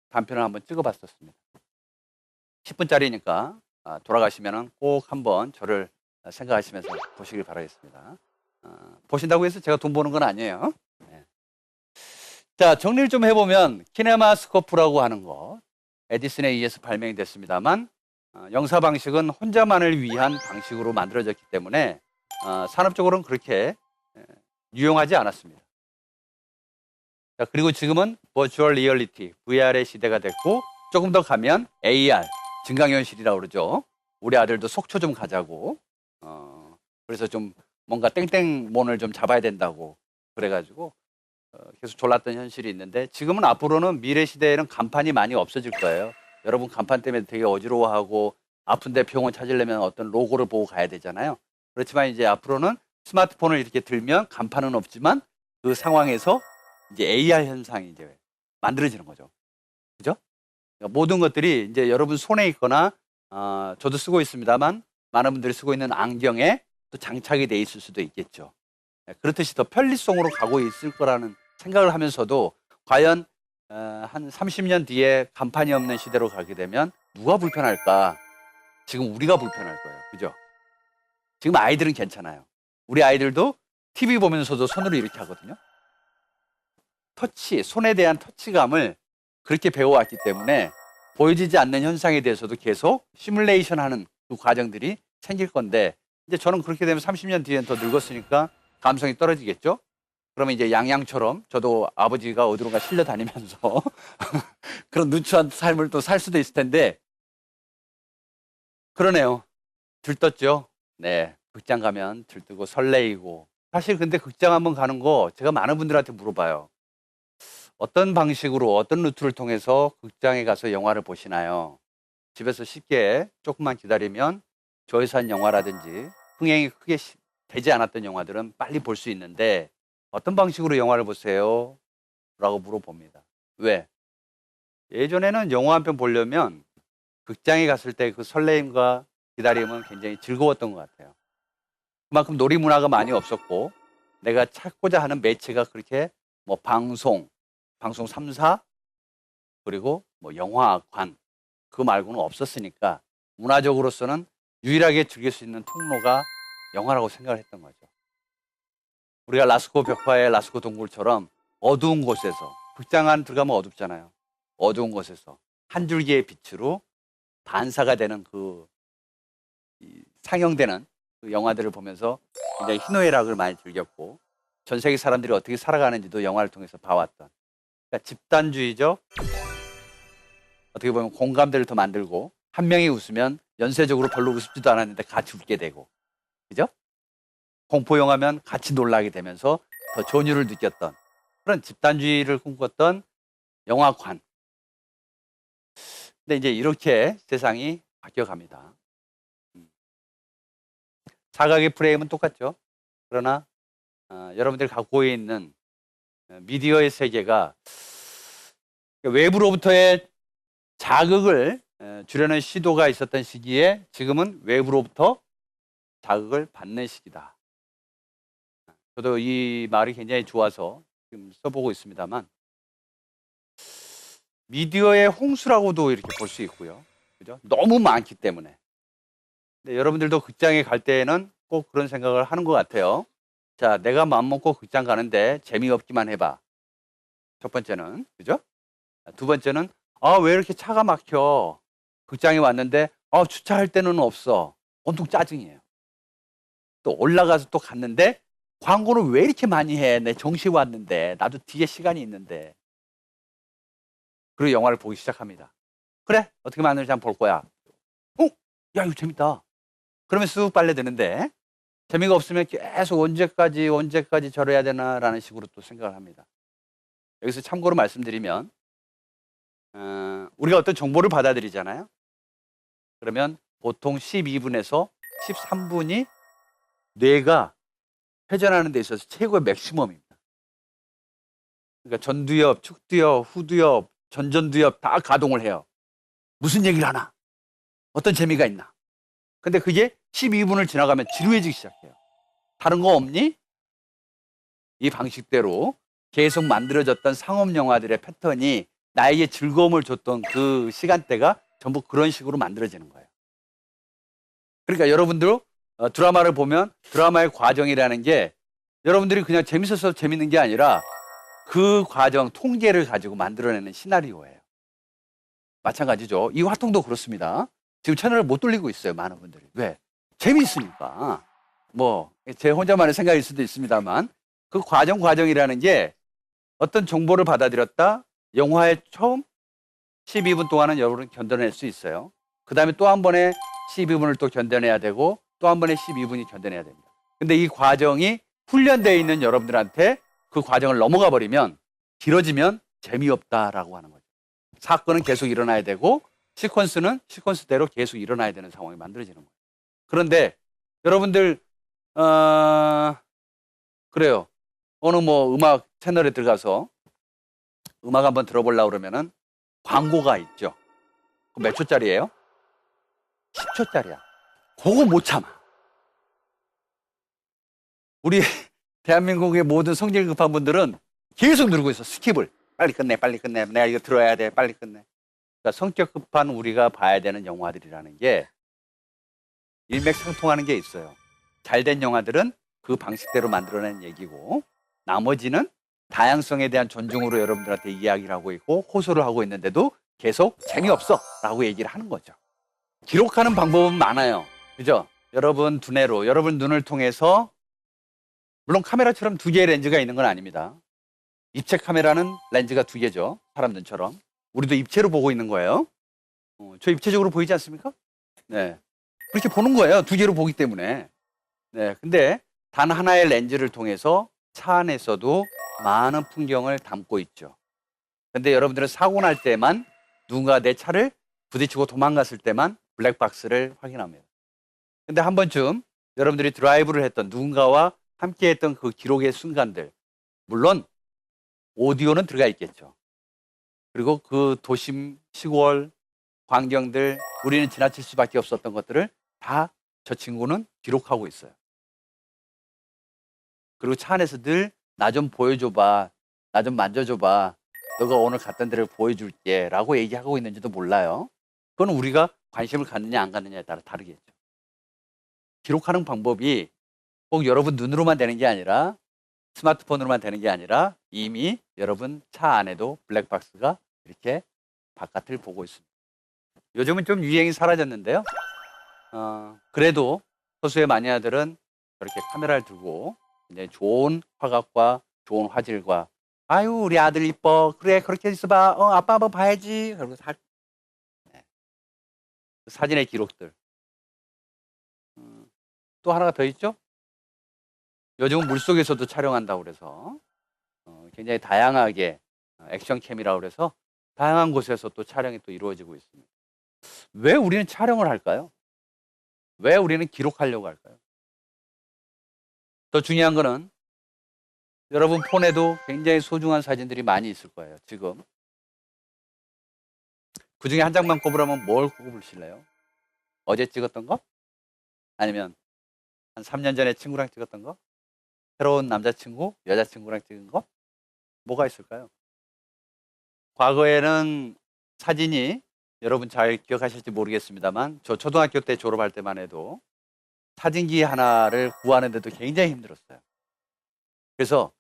단편을 한번 찍어봤었습니다. 10분짜리니까 돌아가시면 꼭 한번 저를 생각하시면서 보시길 바라겠습니다. 보신다고 해서 제가 돈 버는 건 아니에요. 네. 자, 정리를 좀 해보면 키네마스코프라고 하는 거 에디슨에 의해서 발명이 됐습니다만 영사 방식은 혼자만을 위한 방식으로 만들어졌기 때문에 산업적으로는 그렇게 유용하지 않았습니다. 자, 그리고 지금은 버추얼 리얼리티, VR의 시대가 됐고 조금 더 가면 AR, 증강현실이라고 그러죠. 우리 아들도 속초 좀 가자고 그래서 좀 뭔가 땡땡몬을 좀 잡아야 된다고 그래가지고 계속 졸랐던 현실이 있는데 지금은 앞으로는 미래 시대에는 간판이 많이 없어질 거예요. 여러분 간판 때문에 되게 어지러워하고 아픈데 병원 찾으려면 어떤 로고를 보고 가야 되잖아요. 그렇지만 이제 앞으로는 스마트폰을 이렇게 들면 간판은 없지만 그 상황에서 이제 AR 현상이 이제 만들어지는 거죠. 그죠? 그러니까 모든 것들이 이제 여러분 손에 있거나 저도 쓰고 있습니다만 많은 분들이 쓰고 있는 안경에 또 장착이 돼 있을 수도 있겠죠. 그렇듯이 더 편리성으로 가고 있을 거라는 생각을 하면서도 과연 한 30년 뒤에 간판이 없는 시대로 가게 되면 누가 불편할까? 지금 우리가 불편할 거예요. 그죠? 지금 아이들은 괜찮아요. 우리 아이들도 TV 보면서도 손으로 이렇게 하거든요. 터치, 손에 대한 터치감을 그렇게 배워왔기 때문에 보여지지 않는 현상에 대해서도 계속 시뮬레이션 하는 그 과정들이 생길 건데 이제 저는 그렇게 되면 30년 뒤엔 더 늙었으니까 감성이 떨어지겠죠? 그러면 이제 양양처럼 저도 아버지가 어디론가 실려 다니면서 그런 누추한 삶을 또 살 수도 있을 텐데 그러네요. 들떴죠? 네. 극장 가면 들뜨고 설레이고 사실 근데 극장 한번 가는 거 제가 많은 분들한테 물어봐요. 어떤 방식으로 어떤 루트를 통해서 극장에 가서 영화를 보시나요? 집에서 쉽게 조금만 기다리면 저예산 영화라든지 흥행이 크게 되지 않았던 영화들은 빨리 볼 수 있는데 어떤 방식으로 영화를 보세요? 라고 물어봅니다. 왜? 예전에는 영화 한 편 보려면 극장에 갔을 때 그 설레임과 기다림은 굉장히 즐거웠던 것 같아요. 그만큼 놀이문화가 많이 없었고 내가 찾고자 하는 매체가 그렇게 뭐 방송 3사 그리고 뭐 영화관 그 말고는 없었으니까 문화적으로서는 유일하게 즐길 수 있는 통로가 영화라고 생각을 했던 거죠. 우리가 라스코 벽화의 라스코 동굴처럼 어두운 곳에서 극장 안 들어가면 어둡잖아요. 어두운 곳에서 한 줄기의 빛으로 반사가 되는 상영되는 그 영화들을 보면서 굉장히 희노애락을 많이 즐겼고 전 세계 사람들이 어떻게 살아가는지도 영화를 통해서 봐왔던 그러니까 집단주의적 어떻게 보면 공감대를 더 만들고 한 명이 웃으면 연쇄적으로 별로 웃지도 않았는데 같이 웃게 되고 그죠? 공포영화면 같이 놀라게 되면서 더 전율을 느꼈던 그런 집단주의를 꿈꿨던 영화관. 근데 이제 이렇게 세상이 바뀌어갑니다. 사각의 프레임은 똑같죠. 그러나 여러분들이 갖고 있는 미디어의 세계가 외부로부터의 자극을 주려는 시도가 있었던 시기에 지금은 외부로부터 자극을 받는 시기다. 저도 이 말이 굉장히 좋아서 지금 써보고 있습니다만, 미디어의 홍수라고도 이렇게 볼 수 있고요. 그죠? 너무 많기 때문에. 근데 여러분들도 극장에 갈 때에는 꼭 그런 생각을 하는 것 같아요. 자, 내가 마음먹고 극장 가는데 재미없기만 해봐. 첫 번째는, 그죠? 두 번째는, 왜 이렇게 차가 막혀? 극장에 왔는데, 주차할 데는 없어. 온통 짜증이에요. 또 올라가서 또 갔는데, 광고를 왜 이렇게 많이 해? 내 정시 왔는데, 나도 뒤에 시간이 있는데. 그리고 영화를 보기 시작합니다. 그래, 어떻게 만드는지 한번 볼 거야. 야, 이거 재밌다. 그러면 쑥 빨려 드는데, 재미가 없으면 계속 언제까지 저래야 되나라는 식으로 또 생각을 합니다. 여기서 참고로 말씀드리면, 우리가 어떤 정보를 받아들이잖아요. 그러면 보통 12분에서 13분이 뇌가 회전하는 데 있어서 최고의 맥시멈입니다. 그러니까 전두엽, 측두엽, 후두엽, 전전두엽 다 가동을 해요. 무슨 얘기를 하나? 어떤 재미가 있나? 근데 그게 12분을 지나가면 지루해지기 시작해요. 다른 거 없니? 이 방식대로 계속 만들어졌던 상업 영화들의 패턴이 나에게 즐거움을 줬던 그 시간대가 전부 그런 식으로 만들어지는 거예요. 그러니까 여러분들 드라마를 보면 드라마의 과정이라는 게 여러분들이 그냥 재밌어서 재밌는 게 아니라 그 과정 통계를 가지고 만들어내는 시나리오예요. 마찬가지죠. 이 화통도 그렇습니다. 지금 채널을 못 돌리고 있어요, 많은 분들이. 왜? 재미있으니까. 제 혼자만의 생각일 수도 있습니다만, 그 과정이라는 게 어떤 정보를 받아들였다, 영화의 처음 12분 동안은 여러분은 견뎌낼 수 있어요. 그 다음에 또 한 번에 12분을 또 견뎌내야 되고, 또 한 번에 12분이 견뎌내야 됩니다. 근데 이 과정이 훈련되어 있는 여러분들한테 그 과정을 넘어가 버리면, 길어지면 재미없다라고 하는 거죠. 사건은 계속 일어나야 되고, 시퀀스는 시퀀스대로 계속 일어나야 되는 상황이 만들어지는 거예요. 그런데 여러분들 그래요. 어느 음악 채널에 들어가서 음악 한번 들어보려고 그러면은 광고가 있죠. 몇 초짜리예요? 10초짜리야. 그거 못 참아. 우리 대한민국의 모든 성질 급한 분들은 계속 누르고 있어. 스킵을. 빨리 끝내, 빨리 끝내. 내가 이거 들어야 돼. 빨리 끝내. 그러니까 성격 급한 우리가 봐야 되는 영화들이라는 게 일맥상통하는 게 있어요. 잘된 영화들은 그 방식대로 만들어낸 얘기고, 나머지는 다양성에 대한 존중으로 여러분들한테 이야기를 하고 있고 호소를 하고 있는데도 계속 재미없어 라고 얘기를 하는 거죠. 기록하는 방법은 많아요. 그죠? 여러분 두뇌로, 여러분 눈을 통해서, 물론 카메라처럼 두 개의 렌즈가 있는 건 아닙니다. 입체 카메라는 렌즈가 두 개죠. 사람 눈처럼. 우리도 입체로 보고 있는 거예요. 저 입체적으로 보이지 않습니까? 네. 그렇게 보는 거예요. 두 개로 보기 때문에. 네. 근데 단 하나의 렌즈를 통해서 차 안에서도 많은 풍경을 담고 있죠. 근데 여러분들은 사고 날 때만, 누군가 내 차를 부딪히고 도망갔을 때만 블랙박스를 확인합니다. 근데 한 번쯤 여러분들이 드라이브를 했던, 누군가와 함께 했던 그 기록의 순간들, 물론 오디오는 들어가 있겠죠. 그리고 그 도심, 시골, 광경들, 우리는 지나칠 수밖에 없었던 것들을 다 저 친구는 기록하고 있어요. 그리고 차 안에서 늘 나 좀 보여줘봐, 나 좀 만져줘봐, 너가 오늘 갔던 데를 보여줄게 라고 얘기하고 있는지도 몰라요. 그건 우리가 관심을 갖느냐 안 갖느냐에 따라 다르겠죠. 기록하는 방법이 꼭 여러분 눈으로만 되는 게 아니라, 스마트폰으로만 되는 게 아니라, 이미 여러분 차 안에도 블랙박스가 이렇게 바깥을 보고 있습니다. 요즘은 좀 유행이 사라졌는데요. 그래도 소수의 마니아들은 저렇게 카메라를 들고 굉장히 좋은 화각과 좋은 화질과, 아유 우리 아들 이뻐, 그래 그렇게 있어봐, 아빠 한번 봐야지, 그리고 사진의 기록들. 또 하나가 더 있죠. 요즘은 물속에서도 촬영한다고 그래서 굉장히 다양하게 액션캠이라고 그래서 다양한 곳에서 또 촬영이 또 이루어지고 있습니다. 왜 우리는 촬영을 할까요? 왜 우리는 기록하려고 할까요? 더 중요한 거는 여러분 폰에도 굉장히 소중한 사진들이 많이 있을 거예요. 지금 그 중에 한 장만 꼽으라면 뭘 꼽으실래요? 어제 찍었던 거? 아니면 한 3년 전에 친구랑 찍었던 거? 새로운 남자친구, 여자친구랑 찍은 거? 뭐가 있을까요? 과거에는 사진이 여러분 잘 기억하실지 모르겠습니다만 저 초등학교 때 졸업할 때만 해도 사진기 하나를 구하는데도 굉장히 힘들었어요. 그래서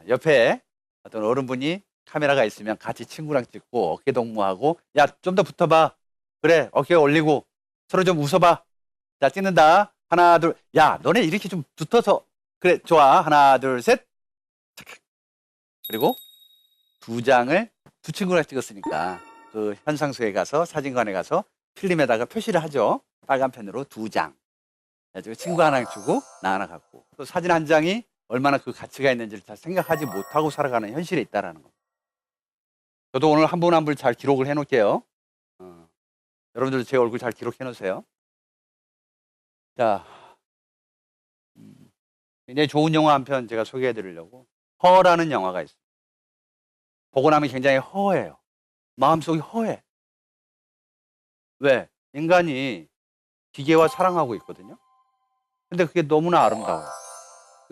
옆에 어떤 어른분이 카메라가 있으면 같이 친구랑 찍고 어깨 동무하고 야, 좀 더 붙어봐. 그래, 어깨 올리고 서로 좀 웃어봐. 자, 찍는다. 하나, 둘. 야, 너네 이렇게 좀 붙어서. 그래, 좋아. 하나, 둘, 셋. 그리고 두 장을 두 친구랑 찍었으니까 그 현상소에 가서 사진관에 가서 필름에다가 표시를 하죠. 빨간 펜으로 두 장. 그래가지고 친구 하나 주고 나 하나 갖고. 또 사진 한 장이 얼마나 그 가치가 있는지를 잘 생각하지 못하고 살아가는 현실에 있다라는 거. 저도 오늘 한 분 한 분 잘 기록을 해놓을게요. 여러분들도 제 얼굴 잘 기록해 놓으세요. 자, 굉장히 좋은 영화 한 편 제가 소개해 드리려고. 허라는 영화가 있어요. 보고 나면 굉장히 허해요. 마음속이 허해. 왜? 인간이 기계와 사랑하고 있거든요. 근데 그게 너무나 아름다워요.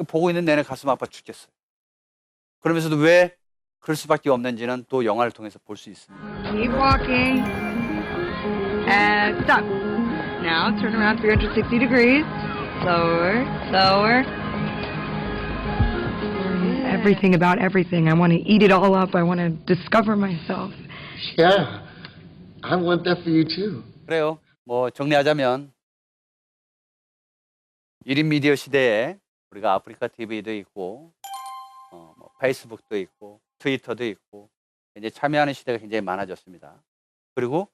보고 있는 내내 가슴 아파 죽겠어요. 그러면서도 왜 그럴 수밖에 없는지는 또 영화를 통해서 볼 수 있습니다. Keep walking. And stop. Now turn around 360 degrees. Slower, slower. Everything about everything. I want to eat it all up. I want to discover myself. Yeah, I want that for you too. 그래요. 뭐 정리하자면 1인 미디어 시대에 우리가 아프리카 TV도 있고 뭐 페이스북도 있고 트위터도 있고 이제 참여하는 시대가 굉장히 많아졌습니다. 그리고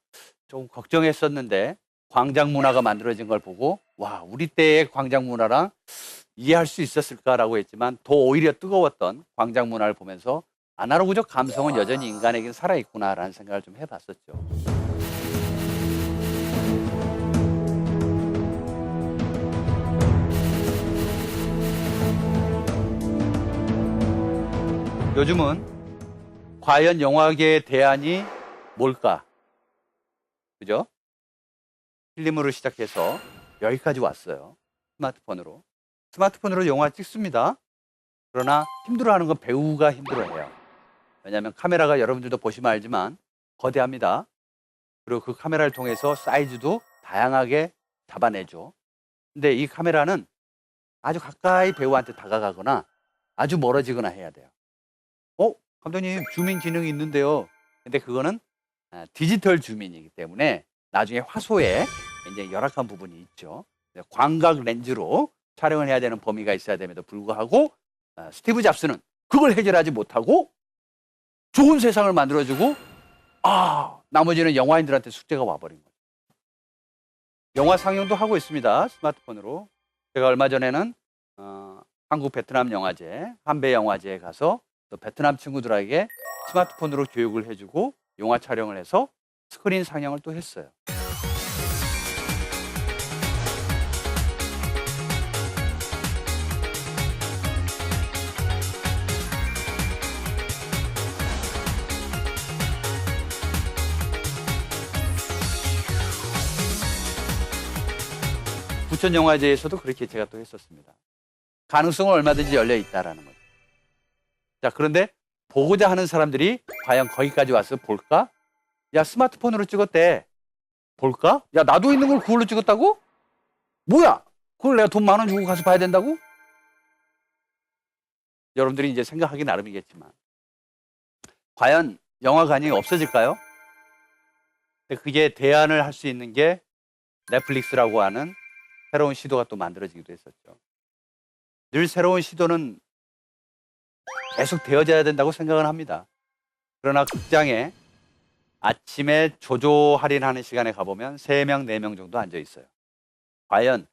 좀 걱정했었는데 광장 문화가 만들어진 걸 보고 와, 우리 때의 광장 문화랑 이해할 수 있었을까라고 했지만 더 오히려 뜨거웠던 광장 문화를 보면서 아날로그적 감성은 여전히 인간에겐 살아있구나라는 생각을 좀 해봤었죠. 요즘은 과연 영화계의 대안이 뭘까? 그죠? 필름으로 시작해서 여기까지 왔어요. 스마트폰으로. 스마트폰으로 영화 찍습니다. 그러나 힘들어하는 건 배우가 힘들어해요. 왜냐하면 카메라가 여러분들도 보시면 알지만 거대합니다. 그리고 그 카메라를 통해서 사이즈도 다양하게 잡아내죠. 근데 이 카메라는 아주 가까이 배우한테 다가가거나 아주 멀어지거나 해야 돼요. 감독님, 줌인 기능이 있는데요. 근데 그거는 디지털 줌인이기 때문에 나중에 화소에 굉장히 열악한 부분이 있죠. 광각 렌즈로 촬영을 해야 되는 범위가 있어야 됨에도 불구하고 스티브 잡스는 그걸 해결하지 못하고 좋은 세상을 만들어주고 나머지는 영화인들한테 숙제가 와버린 거죠. 영화 상영도 하고 있습니다. 스마트폰으로. 제가 얼마 전에는 한국 베트남 영화제, 한배 영화제에 가서 또 베트남 친구들에게 스마트폰으로 교육을 해주고 영화 촬영을 해서 스크린 상영을 또 했어요. 부천영화제에서도 그렇게 제가 또 했었습니다. 가능성은 얼마든지 열려 있다라는 거죠. 자, 그런데 보고자 하는 사람들이 과연 거기까지 와서 볼까? 야, 스마트폰으로 찍었대. 볼까? 야, 나도 있는 걸 그걸로 찍었다고? 뭐야? 그걸 내가 돈 10,000원 주고 가서 봐야 된다고? 여러분들이 이제 생각하기 나름이겠지만 과연 영화관이 없어질까요? 근데 그게 대안을 할 수 있는 게 넷플릭스라고 하는 새로운 시도가 또 만들어지기도 했었죠. 늘 새로운 시도는 계속 되어져야 된다고 생각을 합니다. 그러나 극장에 아침에 조조 할인하는 시간에 가보면 3명, 4명 정도 앉아 있어요. 과연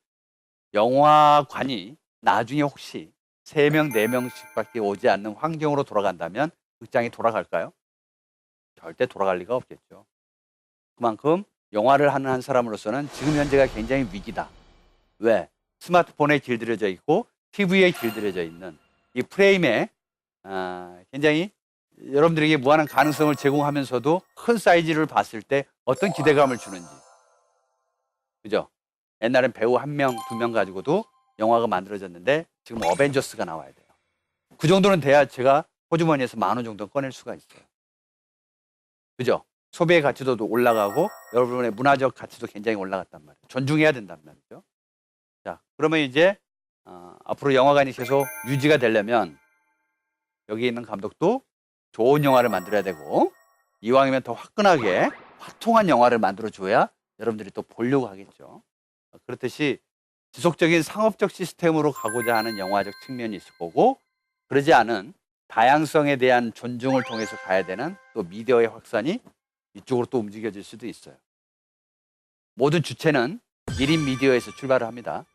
영화관이 나중에 혹시 3명, 4명씩밖에 오지 않는 환경으로 돌아간다면 극장이 돌아갈까요? 절대 돌아갈 리가 없겠죠. 그만큼 영화를 하는 한 사람으로서는 지금 현재가 굉장히 위기다. 왜? 스마트폰에 길들여져 있고 TV에 길들여져 있는 이 프레임에 굉장히 여러분들에게 무한한 가능성을 제공하면서도 큰 사이즈를 봤을 때 어떤 기대감을 주는지. 그죠? 옛날엔 배우 1명, 2명 가지고도 영화가 만들어졌는데 지금 어벤져스가 나와야 돼요. 그 정도는 돼야 제가 호주머니에서 10,000원 정도 꺼낼 수가 있어요. 그죠? 소비의 가치도 올라가고 여러분의 문화적 가치도 굉장히 올라갔단 말이에요. 존중해야 된단 말이죠. 자, 그러면 이제 앞으로 영화관이 계속 유지가 되려면 여기 있는 감독도 좋은 영화를 만들어야 되고 이왕이면 더 화끈하게 화통한 영화를 만들어줘야 여러분들이 또 보려고 하겠죠. 그렇듯이 지속적인 상업적 시스템으로 가고자 하는 영화적 측면이 있을 거고 그러지 않은 다양성에 대한 존중을 통해서 가야 되는 또 미디어의 확산이 이쪽으로 또 움직여질 수도 있어요. 모든 주체는 1인 미디어에서 출발을 합니다.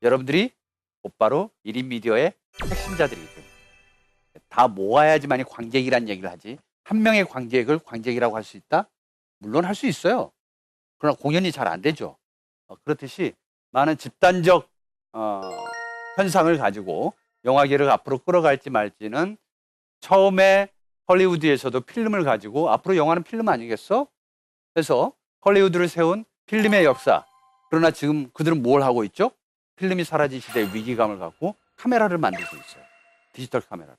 여러분들이 곧바로 1인 미디어의 핵심자들이기 때문에 다 모아야지만이 관객이란 얘기를 하지 한 명의 관객을 관객이라고 할 수 있다? 물론 할 수 있어요. 그러나 공연이 잘 안 되죠. 그렇듯이 많은 집단적 현상을 가지고 영화계를 앞으로 끌어갈지 말지는 처음에 헐리우드에서도 필름을 가지고 앞으로 영화는 필름 아니겠어? 그래서 헐리우드를 세운 필름의 역사. 그러나 지금 그들은 뭘 하고 있죠? 필름이 사라진 시대의 위기감을 갖고 카메라를 만들고 있어요. 디지털 카메라를.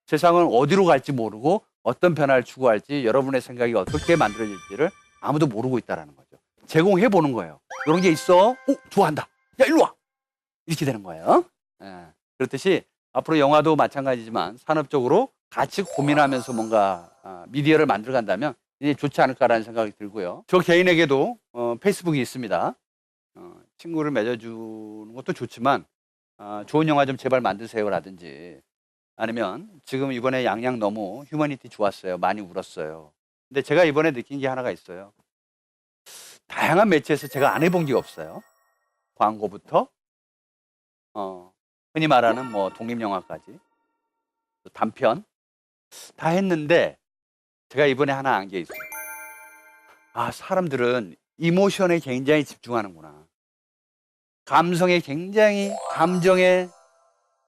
세상은 어디로 갈지 모르고 어떤 변화를 추구할지 여러분의 생각이 어떻게 만들어질지를 아무도 모르고 있다는 거죠. 제공해 보는 거예요. 이런 게 있어? 좋아한다. 야, 일로 와. 이렇게 되는 거예요. 그렇듯이 앞으로 영화도 마찬가지지만 산업적으로 같이 고민하면서 뭔가 미디어를 만들어 간다면 이제 좋지 않을까라는 생각이 들고요. 저 개인에게도 페이스북이 있습니다. 친구를 맺어주는 것도 좋지만 좋은 영화 좀 제발 만드세요라든지 아니면 지금 이번에 양양 너무 휴머니티 좋았어요. 많이 울었어요. 근데 제가 이번에 느낀 게 하나가 있어요. 다양한 매체에서 제가 안 해본 게 없어요. 광고부터 흔히 말하는 뭐 독립영화까지 또 단편 다 했는데 제가 이번에 하나 안 게 있어요. 사람들은 이모션에 굉장히 집중하는구나. 감성에 굉장히 감정에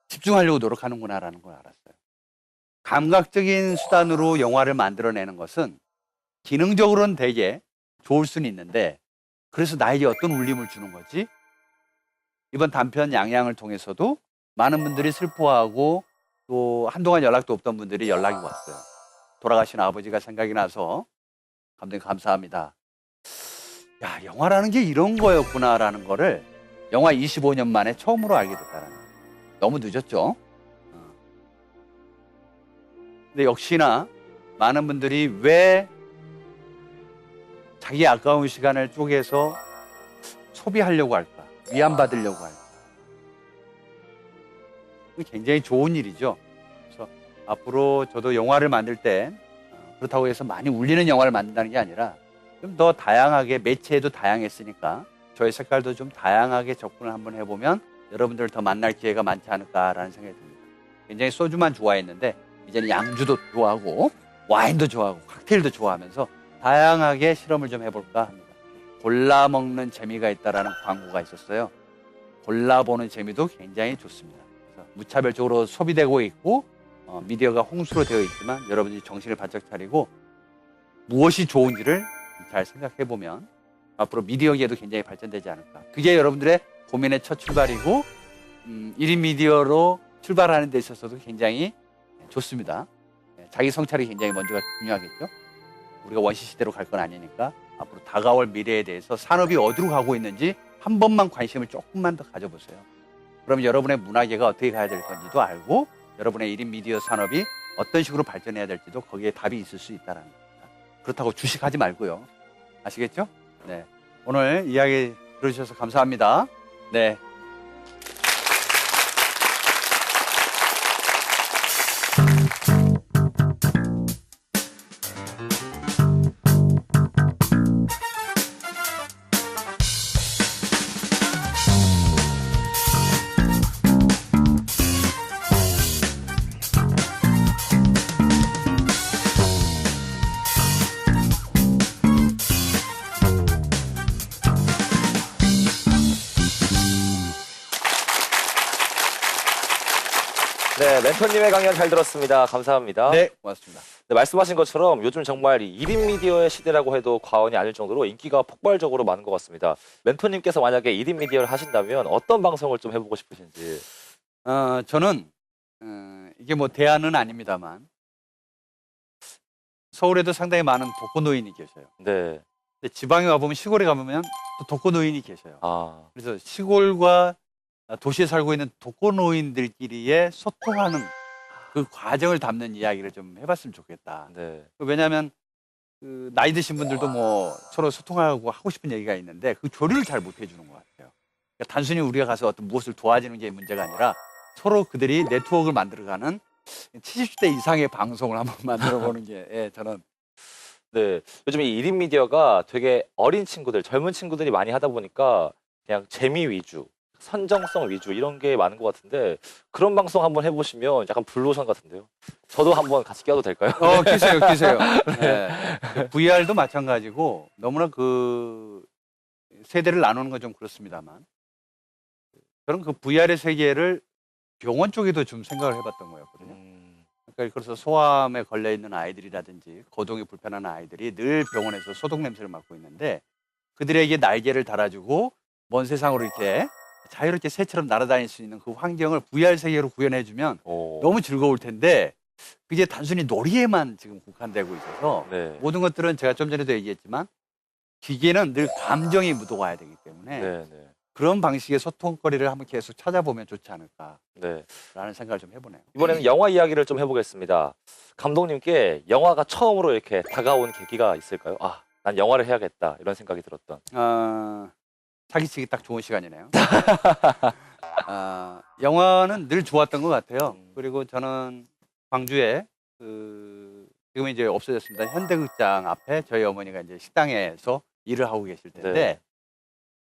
집중하려고 노력하는구나라는 걸 알았어요. 감각적인 수단으로 영화를 만들어내는 것은 기능적으로는 되게 좋을 수는 있는데 그래서 나에게 어떤 울림을 주는 거지? 이번 단편 양양을 통해서도 많은 분들이 슬퍼하고 또 한동안 연락도 없던 분들이 연락이 왔어요. 돌아가신 아버지가 생각이 나서 감독님 감사합니다. 야, 영화라는 게 이런 거였구나라는 거를 영화 25년 만에 처음으로 알게 됐다는 거예요. 너무 늦었죠? 근데 역시나 많은 분들이 왜 자기 아까운 시간을 쪼개서 소비하려고 할까? 위안받으려고 할까? 굉장히 좋은 일이죠. 그래서 앞으로 저도 영화를 만들 때 그렇다고 해서 많이 울리는 영화를 만든다는 게 아니라 좀 더 다양하게 매체도 다양했으니까 저의 색깔도 좀 다양하게 접근을 한번 해보면 여러분들을 더 만날 기회가 많지 않을까라는 생각이 듭니다. 굉장히 소주만 좋아했는데 이제는 양주도 좋아하고 와인도 좋아하고 칵테일도 좋아하면서 다양하게 실험을 좀 해볼까 합니다. 골라 먹는 재미가 있다라는 광고가 있었어요. 골라보는 재미도 굉장히 좋습니다. 그래서 무차별적으로 소비되고 있고 미디어가 홍수로 되어 있지만 여러분들이 정신을 바짝 차리고 무엇이 좋은지를 잘 생각해보면 앞으로 미디어계도 굉장히 발전되지 않을까. 그게 여러분들의 고민의 첫 출발이고 1인 미디어로 출발하는 데 있어서도 굉장히 좋습니다. 자기 성찰이 굉장히 먼저가 중요하겠죠. 우리가 원시 시대로 갈 건 아니니까 앞으로 다가올 미래에 대해서 산업이 어디로 가고 있는지 한 번만 관심을 조금만 더 가져보세요. 그럼 여러분의 문화계가 어떻게 가야 될 건지도 알고 여러분의 1인 미디어 산업이 어떤 식으로 발전해야 될지도 거기에 답이 있을 수 있다는 겁니다. 그렇다고 주식하지 말고요. 아시겠죠? 네. 오늘 이야기 들어주셔서 감사합니다. 네. 네, 멘토님의 강연 잘 들었습니다. 감사합니다. 네, 고맙습니다. 네, 말씀하신 것처럼 요즘 정말 이 1인 미디어의 시대라고 해도 과언이 아닐 정도로 인기가 폭발적으로 많은 것 같습니다. 멘토님께서 만약에 1인 미디어를 하신다면 어떤 방송을 좀 해보고 싶으신지. 저는 이게 뭐 대안은 아닙니다만 서울에도 상당히 많은 독거노인이 계셔요. 네. 근데 지방에 와보면 시골에 가보면 또 독거노인이 계셔요. 아, 그래서 시골과 도시에 살고 있는 독거노인들끼리의 소통하는 그 과정을 담는 이야기를 좀 해봤으면 좋겠다. 네. 왜냐하면 그 나이 드신 분들도 뭐 서로 소통하고 하고 싶은 얘기가 있는데 그 교류를 잘 못 해주는 것 같아요. 그러니까 단순히 우리가 가서 어떤 무엇을 도와주는 게 문제가 아니라 서로 그들이 네트워크를 만들어가는 70대 이상의 방송을 한번 만들어보는 게 저는 네. 요즘 이 1인 미디어가 되게 어린 친구들, 젊은 친구들이 많이 하다 보니까 그냥 재미 위주, 선정성 위주 이런 게 많은 것 같은데 그런 방송 한번 해보시면 약간 블루오션 같은데요. 저도 한번 같이 껴도 될까요? 끼세요, 끼세요. 네. VR도 마찬가지고 너무나 그 세대를 나누는 건 좀 그렇습니다만 저는 그 VR의 세계를 병원 쪽에도 좀 생각을 해봤던 거였거든요. 그러니까 그래서 소아암에 걸려 있는 아이들이라든지 거동이 불편한 아이들이 늘 병원에서 소독 냄새를 맡고 있는데 그들에게 날개를 달아주고 먼 세상으로 이렇게 자유롭게 새처럼 날아다닐 수 있는 그 환경을 VR 세계로 구현해주면 너무 즐거울 텐데 그게 단순히 놀이에만 지금 국한되고 있어서 네. 모든 것들은 제가 좀 전에도 얘기했지만 기계는 늘 감정이 묻어가야 되기 때문에 네, 네. 그런 방식의 소통거리를 한번 계속 찾아보면 좋지 않을까라는 네. 생각을 좀 해보네요. 이번에는 영화 이야기를 좀 해보겠습니다. 감독님께 영화가 처음으로 이렇게 다가온 계기가 있을까요? 아, 난 영화를 해야겠다 이런 생각이 들었던. 사기치기 딱 좋은 시간이네요. 영화는 늘 좋았던 것 같아요. 그리고 저는 광주에 지금 이제 없어졌습니다. 현대극장 앞에 저희 어머니가 이제 식당에서 일을 하고 계실 텐데 네.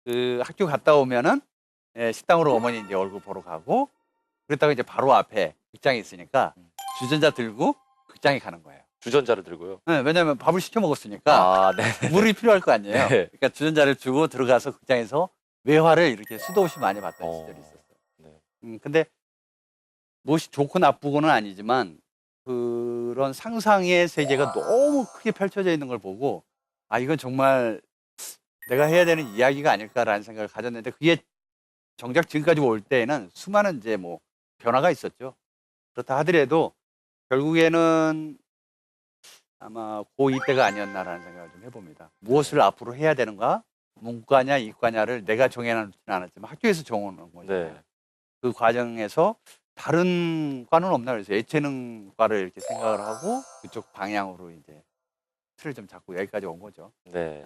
그 학교 갔다 오면은 식당으로 어머니 이제 얼굴 보러 가고 그랬다가 이제 바로 앞에 극장이 있으니까 주전자 들고 극장에 가는 거예요. 주전자를 들고요. 네, 왜냐하면 밥을 시켜 먹었으니까 아, 네. 물이 필요할 거 아니에요. 네. 그러니까 주전자를 주고 들어가서 극장에서 외화를 이렇게 수도 없이 많이 봤던 시절이 있었어요. 네. 근데 무엇이 좋고 나쁘고는 아니지만 그런 상상의 세계가 너무 크게 펼쳐져 있는 걸 보고 아 이건 정말 내가 해야 되는 이야기가 아닐까라는 생각을 가졌는데 그게 정작 지금까지 올 때에는 수많은 이제 뭐 변화가 있었죠. 그렇다 하더라도 결국에는 아마 고2 때가 아니었나라는 생각을 좀 해봅니다. 무엇을 앞으로 해야 되는가? 문과냐 이과냐를 내가 정해놓지는 않았지만 학교에서 정해놓은 거잖아요. 네. 그 과정에서 다른 과는 없나 그래서 예체능과를 이렇게 생각을 하고 그쪽 방향으로 이제 틀을 좀 잡고 여기까지 온 거죠. 네.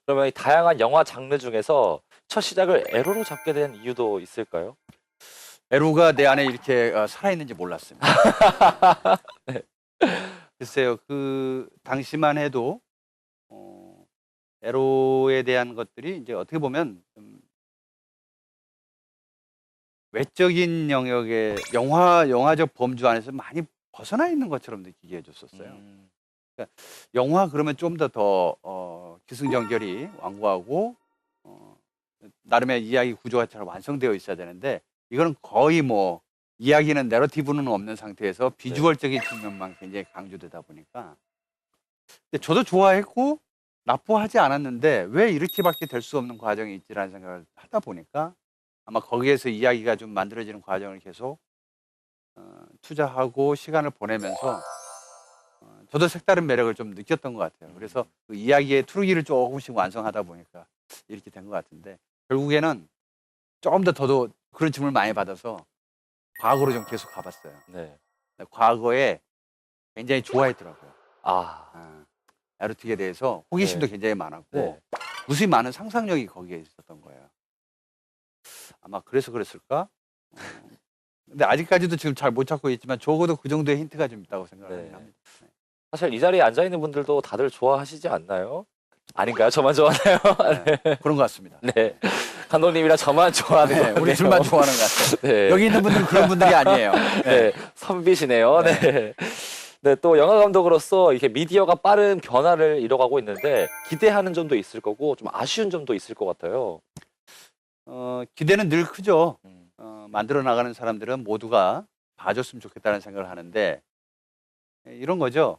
그러면 이 다양한 영화 장르 중에서 첫 시작을 에로로 잡게 된 이유도 있을까요? 에로가 내 안에 이렇게 살아있는지 몰랐습니다. 네. 글쎄요, 그 당시만 해도 에로에 대한 것들이 이제 어떻게 보면 좀 외적인 영역의 영화적 범주 안에서 많이 벗어나 있는 것처럼 느끼게 해줬었어요. 그러니까 영화 그러면 좀 더 기승전결이 완고하고 나름의 이야기 구조가 잘 완성되어 있어야 되는데 이거는 거의 뭐 이야기는 내러티브는 없는 상태에서 비주얼적인 측면만 굉장히 강조되다 보니까 근데 저도 좋아했고 나쁘하지 않았는데 왜 이렇게밖에 될 수 없는 과정이 있지라는 생각을 하다 보니까 아마 거기에서 이야기가 좀 만들어지는 과정을 계속 투자하고 시간을 보내면서 저도 색다른 매력을 좀 느꼈던 것 같아요. 그래서 그 이야기의 투르기를 조금씩 완성하다 보니까 이렇게 된 것 같은데 결국에는 조금 더도 그런 질문을 많이 받아서 과거로 좀 계속 가봤어요. 네. 과거에 굉장히 좋아했더라고요. 아, 에로틱에 대해서 호기심도 네. 굉장히 많았고 네. 무수히 많은 상상력이 거기에 있었던 거예요. 아마 그래서 그랬을까? 근데 아직까지도 지금 잘 못 찾고 있지만 적어도 그 정도의 힌트가 좀 있다고 생각을 네. 합니다. 네. 사실 이 자리에 앉아 있는 분들도 다들 좋아하시지 않나요? 아닌가요? 저만 좋아하나요? 네, 그런 것 같습니다. 네. 감독님이랑 저만 좋아하는 네, 거 우리 둘만 좋아하는 것 같아요. 네. 여기 있는 분들은 그런 분들이 아니에요. 네. 선비시네요. 네. 네, 또 영화 감독으로서 이렇게 미디어가 빠른 변화를 이뤄가고 있는데 기대하는 점도 있을 거고 좀 아쉬운 점도 있을 것 같아요. 기대는 늘 크죠. 만들어 나가는 사람들은 모두가 봐줬으면 좋겠다는 생각을 하는데 이런 거죠.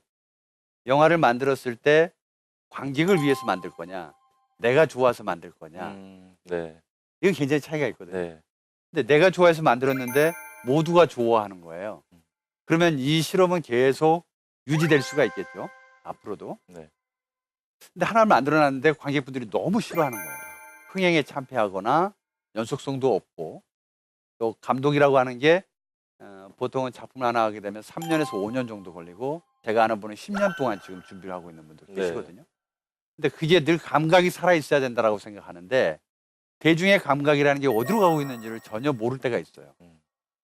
영화를 만들었을 때 관객을 위해서 만들 거냐, 내가 좋아서 만들 거냐, 네. 이건 굉장히 차이가 있거든요. 네. 근데 내가 좋아해서 만들었는데 모두가 좋아하는 거예요. 그러면 이 실험은 계속 유지될 수가 있겠죠. 앞으로도. 네. 근데 하나를 만들어놨는데 관객분들이 너무 싫어하는 거예요. 흥행에 참패하거나 연속성도 없고, 또 감독이라고 하는 게 보통은 작품 하나 하게 되면 3년에서 5년 정도 걸리고, 제가 아는 분은 10년 동안 지금 준비를 하고 있는 분들 네. 계시거든요. 근데 그게 늘 감각이 살아있어야 된다고 생각하는데, 대중의 감각이라는 게 어디로 가고 있는지를 전혀 모를 때가 있어요.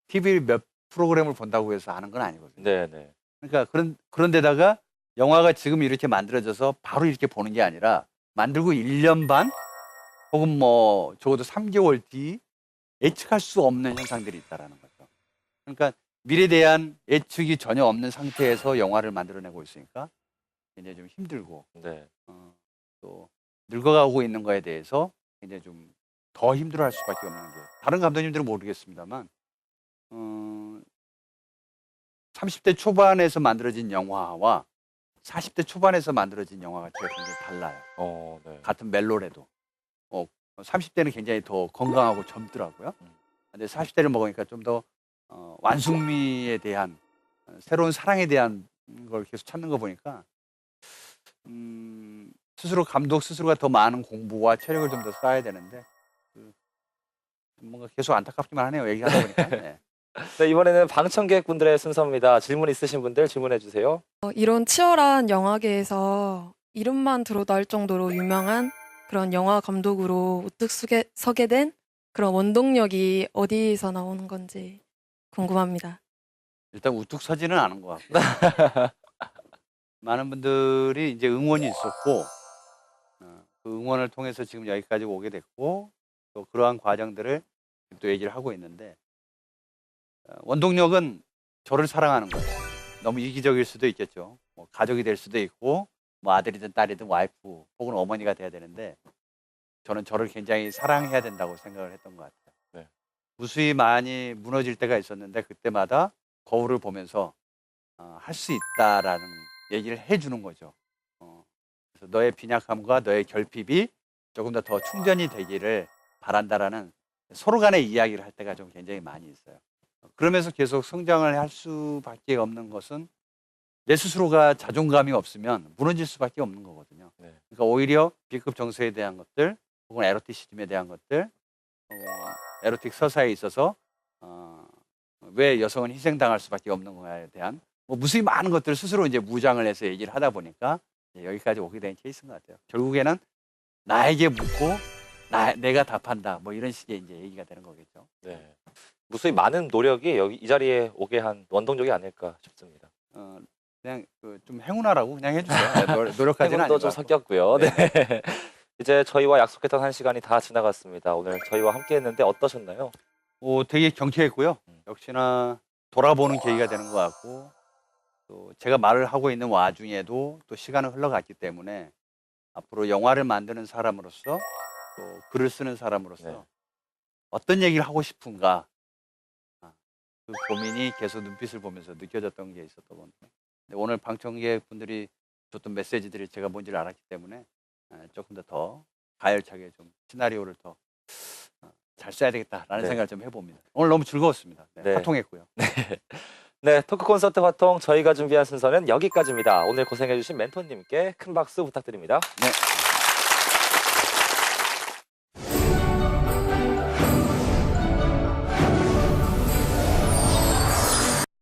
TV 몇 프로그램을 본다고 해서 아는 건 아니거든요. 네. 네. 그러니까 그런 데다가 영화가 지금 이렇게 만들어져서 바로 이렇게 보는 게 아니라, 만들고 1년 반 혹은 뭐 적어도 3개월 뒤 예측할 수 없는 현상들이 있다라는 거죠. 그러니까 미래에 대한 예측이 전혀 없는 상태에서 영화를 만들어내고 있으니까 굉장히 좀 힘들고, 네. 또 늙어가고 있는 거에 대해서 굉장히 좀 더 힘들어할 수밖에 없는 게, 다른 감독님들은 모르겠습니다만 30대 초반에서 만들어진 영화와 40대 초반에서 만들어진 영화가 굉장히 달라요. 네. 같은 멜로래도 30대는 굉장히 더 건강하고 젊더라고요. 근데 40대를 먹으니까 좀 더 완숙미에 대한, 새로운 사랑에 대한 걸 계속 찾는 거 보니까 스스로 감독 스스로가 더 많은 공부와 체력을 좀 더 쌓아야 되는데, 뭔가 계속 안타깝기만 하네요, 얘기하다 보니까. 네. 네, 이번에는 방청객분들의 순서입니다. 질문 있으신 분들 질문해 주세요. 이런 치열한 영화계에서 이름만 들어도 알 정도로 유명한 그런 영화 감독으로 우뚝 서게 된 그런 원동력이 어디서 나오는 건지 궁금합니다. 일단 우뚝 서지는 않은 것 같고, 많은 분들이 이제 응원이 있었고, 그 응원을 통해서 지금 여기까지 오게 됐고, 또 그러한 과정들을 또 얘기를 하고 있는데, 원동력은 저를 사랑하는 거예요. 너무 이기적일 수도 있겠죠. 뭐 가족이 될 수도 있고, 뭐 아들이든 딸이든 와이프 혹은 어머니가 돼야 되는데, 저는 저를 굉장히 사랑해야 된다고 생각을 했던 것 같아요. 네. 무수히 많이 무너질 때가 있었는데, 그때마다 거울을 보면서 할 수 있다라는 얘기를 해주는 거죠. 그래서 너의 빈약함과 너의 결핍이 조금 더 충전이 되기를 바란다라는 서로 간의 이야기를 할 때가 좀 굉장히 많이 있어요. 그러면서 계속 성장을 할 수밖에 없는 것은, 내 스스로가 자존감이 없으면 무너질 수밖에 없는 거거든요. 네. 그러니까 오히려 B급 정서에 대한 것들, 혹은 에로티시즘에 대한 것들, 에로틱 서사에 있어서 왜 여성은 희생당할 수밖에 없는 거에 대한 뭐 무수히 많은 것들을 스스로 이제 무장을 해서 얘기를 하다 보니까 여기까지 오게 된 케이스인 것 같아요. 결국에는 나에게 묻고 내가 답한다, 뭐 이런 식의 이제 얘기가 되는 거겠죠. 네. 무수히 많은 노력이 여기 이 자리에 오게 한 원동력이 아닐까 싶습니다. 그냥 좀 행운하라고 그냥 해주세요. 노력하지는 해분도 않은 좀 것 같고. 섞였고요. 네. 이제 저희와 약속했던 한 시간이 다 지나갔습니다. 오늘 저희와 함께했는데 어떠셨나요? 되게 경쾌했고요. 역시나 돌아보는 계기가 되는 것 같고, 또 제가 말을 하고 있는 와중에도 또 시간은 흘러갔기 때문에 앞으로 영화를 만드는 사람으로서, 또 글을 쓰는 사람으로서 네. 어떤 얘기를 하고 싶은가, 그 고민이 계속 눈빛을 보면서 느껴졌던 게 있었던 것 같아요. 근데 오늘 방청객 분들이 줬던 메시지들이 제가 뭔지를 알았기 때문에 조금 더 가열차게 좀 시나리오를 더 잘 써야 되겠다라는 네. 생각을 좀 해봅니다. 오늘 너무 즐거웠습니다. 네. 화통했고요. 네, 토크 콘서트 화통 저희가 준비한 순서는 여기까지입니다. 오늘 고생해주신 멘토님께 큰 박수 부탁드립니다. 네.